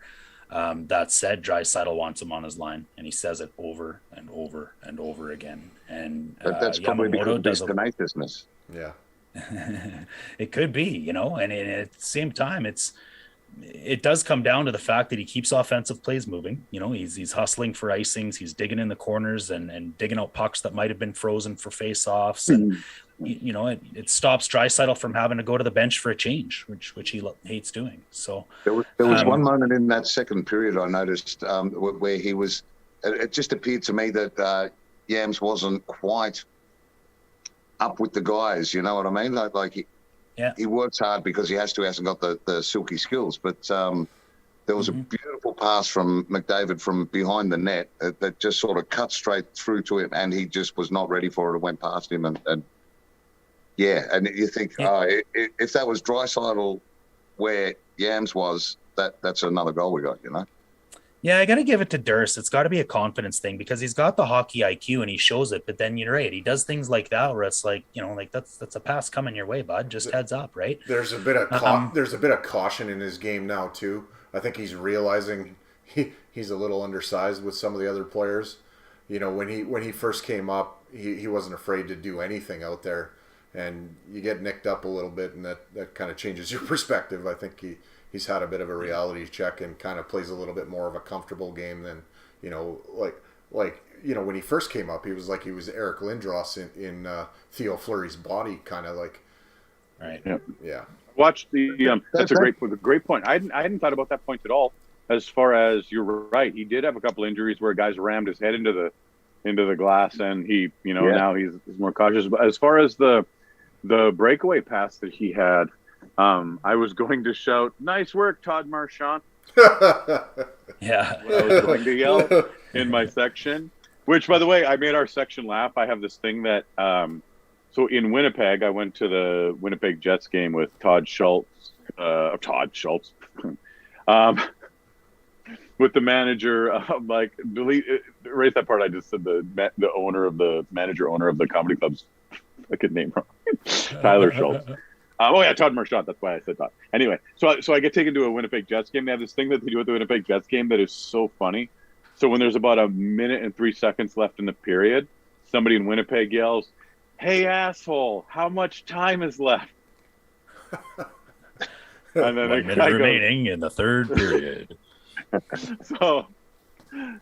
That said, Draisaitl wants him on his line, and he says it over and over and over again. And that's probably because of his tenaciousness. Yeah, it could be, and at the same time, it does come down to the fact that he keeps offensive plays moving. He's hustling for icings. He's digging in the corners and digging out pucks that might have been frozen for face-offs. And it stops Draisaitl from having to go to the bench for a change, which he hates doing. So there was one moment in that second period I noticed where he was. It just appeared to me that Yams wasn't quite up with the guys. You know what I mean? He works hard because he has to. He hasn't got the silky skills, but there was a beautiful pass from McDavid from behind the net that just sort of cut straight through to him, and he just was not ready for it. It went past him, and you think, if that was Draisaitl where Yams was, that's another goal we got, Yeah, I got to give it to Durst. It's got to be a confidence thing because he's got the hockey IQ and he shows it. But then you're right, he does things like that where it's like, that's a pass coming your way, bud. Just heads up, right? There's a bit of caution in his game now too. I think he's realizing he's a little undersized with some of the other players. When he first came up, he wasn't afraid to do anything out there, and you get nicked up a little bit, and that kind of changes your perspective. I think he's had a bit of a reality check and kind of plays a little bit more of a comfortable game than, when he first came up, he was like he was Eric Lindros in Theo Fleury's body, kind of like. Right. Yeah. Watch that's a great point. I hadn't thought about that point at all. As far as you're right, he did have a couple injuries where guys rammed his head into the glass, and he, now he's more cautious. But as far as the breakaway pass that he had, I was going to shout, "Nice work, Todd Marchand." Yeah. I was going to yell in my section, which, by the way, I made our section laugh. I have this thing that, so in Winnipeg, I went to the Winnipeg Jets game with Todd Schultz, with the manager, erase that part. I just said the manager owner of the comedy club's fucking name wrong. Tyler Schultz. Todd Marchand. That's why I said Todd. Anyway, so I get taken to a Winnipeg Jets game. They have this thing that they do at the Winnipeg Jets game that is so funny. So when there's about a minute and 3 seconds left in the period, somebody in Winnipeg yells, "Hey, asshole, how much time is left?" And then 1 minute remaining in the third period.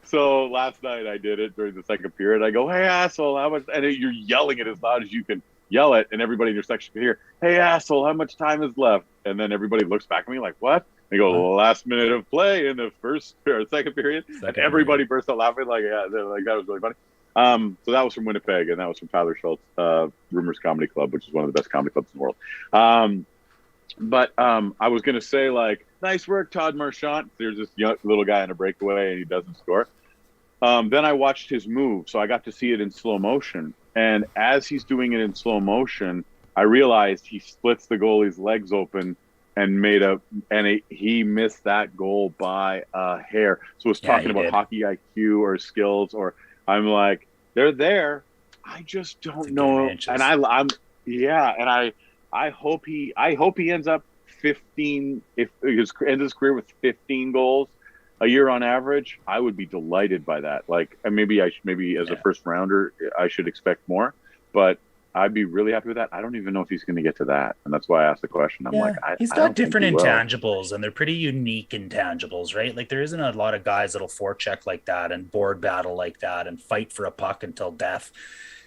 So last night I did it during the second period. I go, "Hey, asshole, how much?" And you're yelling it as loud as you can yell it, and everybody in your section can hear, "Hey, asshole, how much time is left?" And then everybody looks back at me like, "What?" They go, "Last minute of play in the first or second period." And everybody burst out laughing like, "Yeah," they're like, "That was really funny." So that was from Winnipeg, and that was from Tyler Schultz, Rumors Comedy Club, which is one of the best comedy clubs in the world. But I was going to say, "Nice work, Todd Marchand." There's this young little guy on a breakaway, and he doesn't score. Then I watched his move, so I got to see it in slow motion. And as he's doing it in slow motion, I realized he splits the goalie's legs open and he missed that goal by a hair. So it's talking about hockey IQ or skills, or I'm like, they're there. I just don't know. And I hope he ends up 15. If he ends his career with 15 goals a year on average, I would be delighted by that. Maybe as a first rounder, I should expect more, but I'd be really happy with that. I don't even know if he's going to get to that, and that's why I asked the question. He's got different intangibles, and they're pretty unique intangibles, right? There isn't a lot of guys that'll forecheck like that and board battle like that and fight for a puck until death.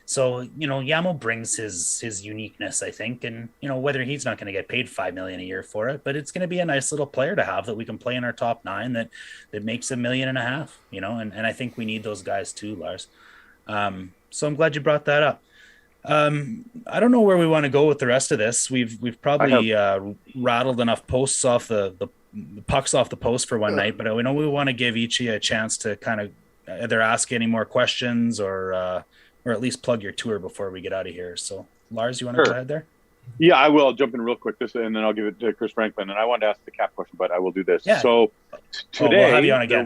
So, Yamo brings his uniqueness, I think, and, whether he's not going to get paid $5 million a year for it, but it's going to be a nice little player to have that we can play in our top 9 that makes $1.5 million, and I think we need those guys too, Lars. So I'm glad you brought that up. I don't know where we want to go with the rest of this. We've probably rattled enough posts off the pucks off the post for one night, but we know we want to give each of you a chance to kind of either ask any more questions or at least plug your tour before we get out of here. So Lars, you want to go ahead there? Yeah, I will jump in real quick and then I'll give it to Chris Franklin. And I wanted to ask the cap question, but I will do this. Yeah. So today there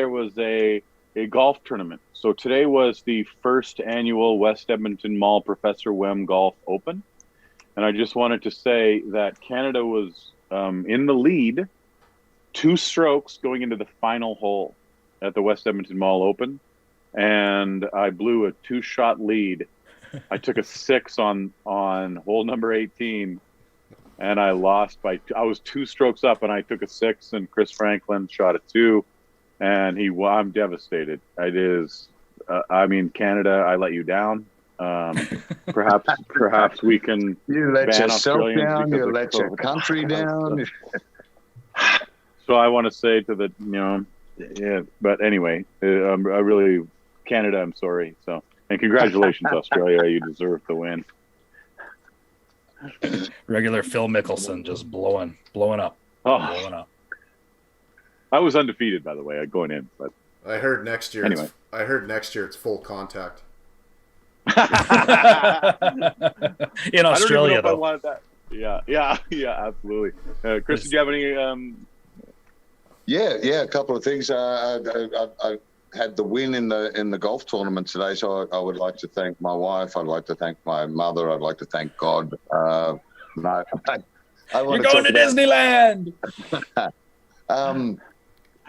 was a golf tournament. So today was the first annual West Edmonton Mall Professor Wem Golf Open. And I just wanted to say that Canada was in the lead, 2 strokes going into the final hole at the West Edmonton Mall Open. And I blew a 2-shot lead. I took a 6 on hole number 18, and I lost I was 2 strokes up, and I took a 6, and Chris Franklin shot a 2, and I'm devastated. It is, Canada, I let you down. Perhaps we can. You let ban yourself Australians down. because You of let your COVID. country down. So I want to say to the, yeah. But anyway, Canada, I'm sorry. So, and congratulations, Australia. You deserve the win. Regular Phil Mickelson just blowing up. Blowing up. I was undefeated, by the way, going in. But I heard next year. Anyway. I heard next year it's full contact. In I Australia, don't even know if I though. wanted that. Yeah, absolutely. Chris, did you have any? Yeah, a couple of things. I had the win in the golf tournament today, so I would like to thank my wife. I'd like to thank my mother. I'd like to thank God. You're going to Disneyland.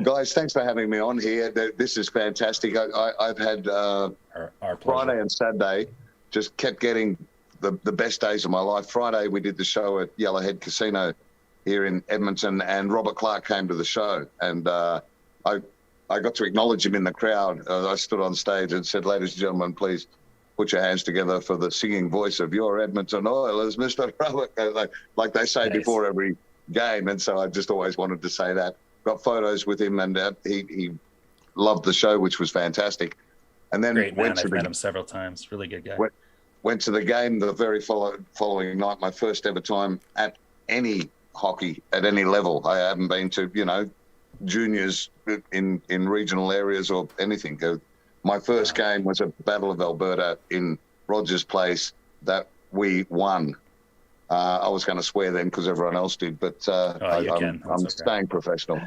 Guys, thanks for having me on here. This is fantastic. I've had Our Friday and Saturday just kept getting the best days of my life. Friday, we did the show at Yellowhead Casino here in Edmonton, and Robert Clark came to the show, and I got to acknowledge him in the crowd. I stood on stage and said, "Ladies and gentlemen, please put your hands together for the singing voice of your Edmonton Oilers, Mr. Robert," like they say before every game. And so I just always wanted to say that. Got photos with him, and he loved the show, which was fantastic. And then Great man. I've met him several times. Really good guy. Went to the game the very following night, my first ever time at any hockey at any level. I haven't been to, juniors in regional areas or anything. My first game was a Battle of Alberta in Rogers Place that we won. I was going to swear then because everyone else did, but I'm staying professional.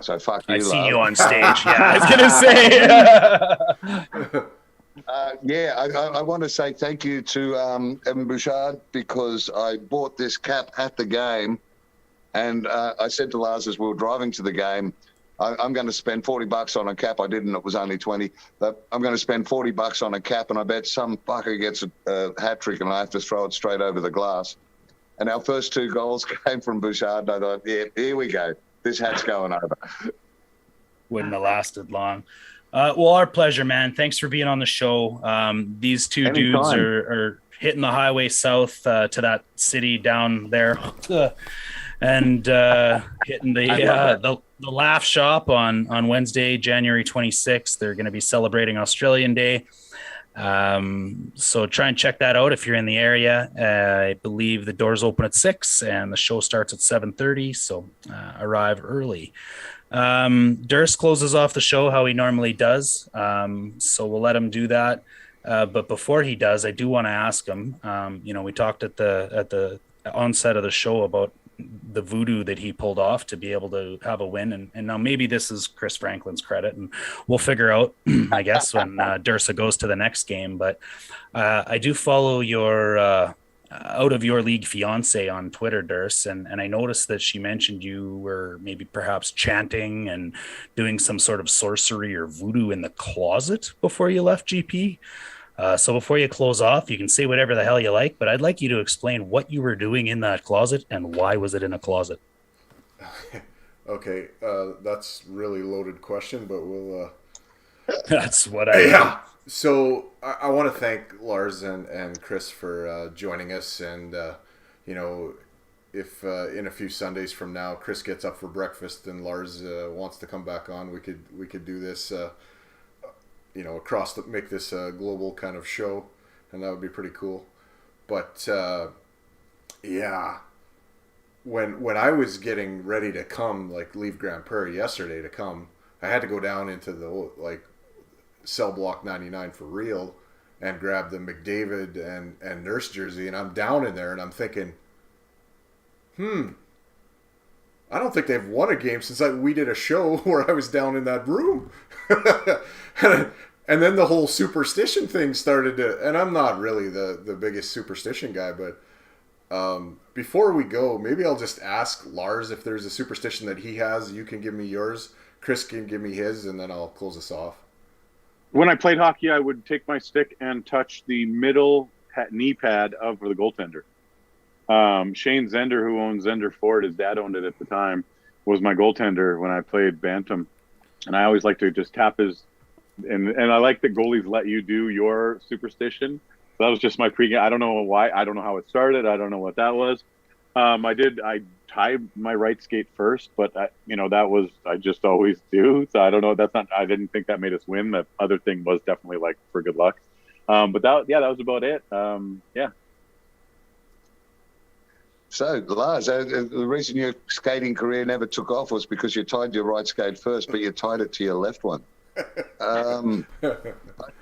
So fuck you, I see Lars. you on stage. Yeah, I was going to say. I want to say thank you to Evan Bouchard, because I bought this cap at the game, and I said to Lars as we were driving to the game, I'm going to spend $40 on a cap. I didn't, it was only 20, but I'm going to spend $40 on a cap, and I bet some fucker gets a hat trick and I have to throw it straight over the glass. And our first 2 goals came from Bouchard, and I thought, yeah, here we go. This hat's going over. Wouldn't have lasted long. Well, our pleasure, man. Thanks for being on the show. These two Anytime. dudes are hitting the highway south to that city down there, and hitting the Laugh Shop on Wednesday, January 26th. They're going to be celebrating Australian Day. So try and check that out if you're in the area. I believe the doors open at 6 and the show starts at 7:30. So arrive early. Durst closes off the show how he normally does. So we'll let him do that. But before he does, I do want to ask him, we talked at the onset of the show about the voodoo that he pulled off to be able to have a win. And now maybe this is Chris Franklin's credit, and we'll figure out, I guess, when Dursa goes to the next game. But I do follow your out of your league fiance on Twitter, Durs, and I noticed that she mentioned you were maybe perhaps chanting and doing some sort of sorcery or voodoo in the closet before you left GP. So before you close off, you can say whatever the hell you like, but I'd like you to explain what you were doing in that closet and why was it in a closet? Okay, that's really loaded question, but we'll... That's what I... Yeah. So I want to thank Lars and Chris for joining us, and if in a few Sundays from now Chris gets up for breakfast and Lars wants to come back on, we could do this make this a global kind of show, and that would be pretty cool. But when I was getting ready to come, leave Grand Prairie yesterday to come, I had to go down into the cell block 99 for real and grab the McDavid and Nurse jersey, and I'm down in there and I'm thinking, I don't think they've won a game since we did a show where I was down in that room. And then the whole superstition thing started to, and I'm not really the biggest superstition guy, but before we go, maybe I'll just ask Lars if there's a superstition that he has. You can give me yours, Chris can give me his, and then I'll close us off. When I played hockey, I would take my stick and touch the middle knee pad of the goaltender. Shane Zender, who owns Zender Ford, his dad owned it at the time, was my goaltender when I played Bantam. And I always like to just tap his And I like that goalies let you do your superstition. So that was just my pregame. I don't know why. I don't know how it started. I don't know what that was. I tied my right skate first, but I just always do. So I don't know. I didn't think that made us win. The other thing was definitely like for good luck. But that was about it. Yeah. So, Lars, the reason your skating career never took off was because you tied your right skate first, but you tied it to your left one.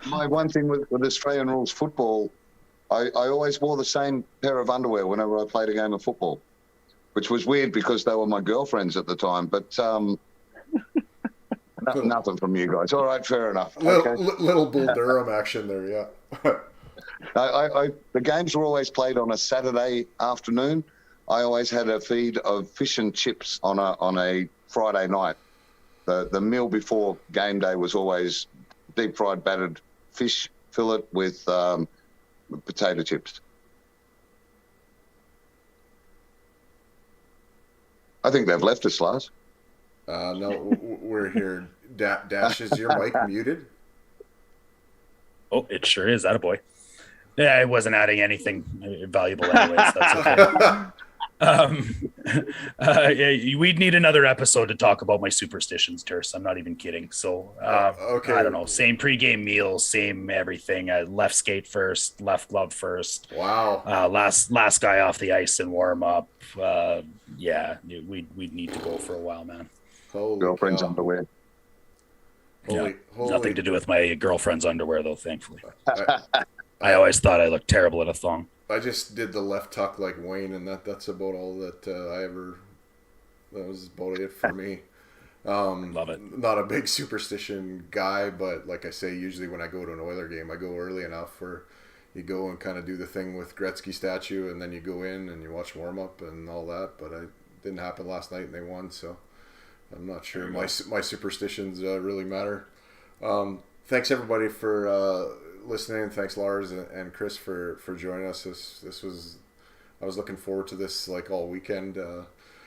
My one thing with Australian rules football, I always wore the same pair of underwear whenever I played a game of football, which was weird because they were my girlfriends at the time. But nothing from you guys. All right, fair enough. Little Bull Durham action there, yeah. The games were always played on a Saturday afternoon. I always had a feed of fish and chips on a Friday night. The meal before game day was always deep fried battered fish fillet with potato chips. I think they've left us, Lars. No, we're here. Dash, is your mic muted? Oh, it sure is. Attaboy. Yeah, I wasn't adding anything valuable anyways. That's okay. We'd need another episode to talk about my superstitions, Terse. I'm not even kidding. So, okay. I don't know. Same pregame meal, same everything. Left skate first, left glove first. Wow. Last guy off the ice and warm up. Yeah, we'd need to go for a while, man. Holy Girlfriend's cow. underwear. Nothing to do with my girlfriend's underwear, though, thankfully. I always thought I looked terrible in a thong. I just did the left tuck like Wayne, and that's about all that that was about it for me. Love it. Not a big superstition guy, but like I say, usually when I go to an Oiler game, I go early enough where you go and kind of do the thing with Gretzky statue, and then you go in and you watch warm up and all that. But it didn't happen last night, and they won, so I'm not sure my superstitions really matter. Thanks everybody for listening. Thanks Lars and Chris for joining us. I was looking forward to this like all weekend.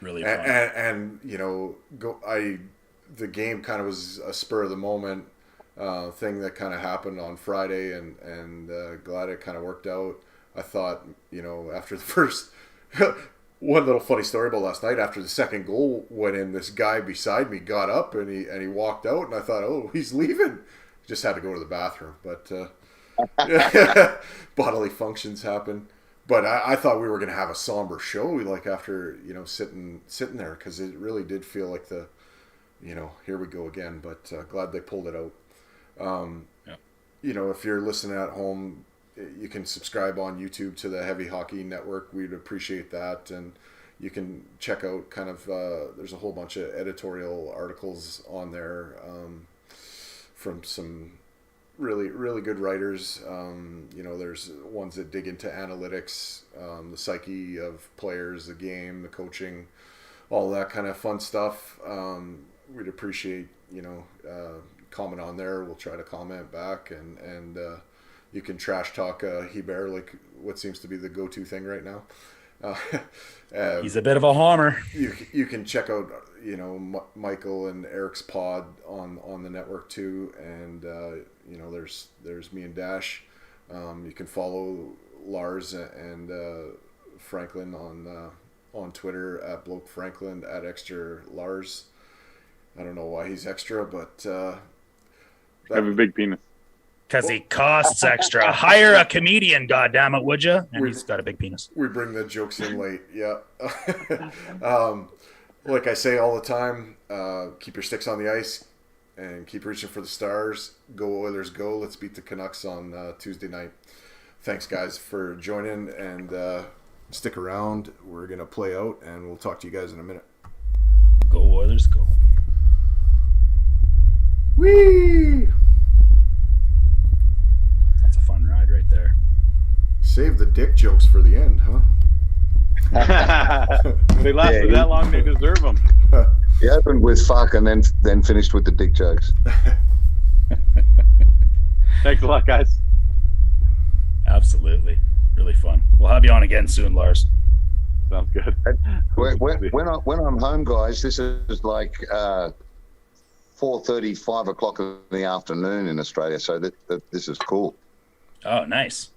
Really fun. And the game kind of was a spur of the moment thing that kind of happened on Friday, and glad it kind of worked out. I thought, after the first one little funny story about last night, after the second goal went in, this guy beside me got up and he walked out, and I thought, oh, he's leaving. Just had to go to the bathroom, but bodily functions happen. But I thought we were going to have a somber show, like after sitting there, because it really did feel like here we go again. But glad they pulled it out. If you're listening at home, you can subscribe on YouTube to the Heavy Hockey Network. We'd appreciate that, and you can check out kind of there's a whole bunch of editorial articles on there from some really, really good writers. There's ones that dig into analytics, the psyche of players, the game, the coaching, all that kind of fun stuff. We'd appreciate, comment on there. We'll try to comment back, and you can trash talk Hebert, like what seems to be the go-to thing right now. He's a bit of a homer. You can check out Michael and Eric's pod on the network too, and there's me and Dash. You can follow Lars and Franklin on Twitter at Bloke Franklin, at Extra Lars. I don't know why he's extra, but I have a big penis. Because he costs extra. Hire a comedian, goddammit, would you? And he's got a big penis. We bring the jokes in late, yeah. Like I say all the time, keep your sticks on the ice and keep reaching for the stars. Go Oilers, go. Let's beat the Canucks on Tuesday night. Thanks, guys, for joining, and stick around. We're going to play out, and we'll talk to you guys in a minute. Go Oilers, go. Whee! That's a fun ride right there. Save the dick jokes for the end, huh? They lasted that long, they deserve them. He opened with fuck and then finished with the dick jokes. Thanks a lot, guys. Absolutely. Really fun. We'll have you on again soon, Lars. Sounds good. When I'm home, guys, this is like 4:30, 5 o'clock in the afternoon in Australia. So that this is cool. Oh, nice.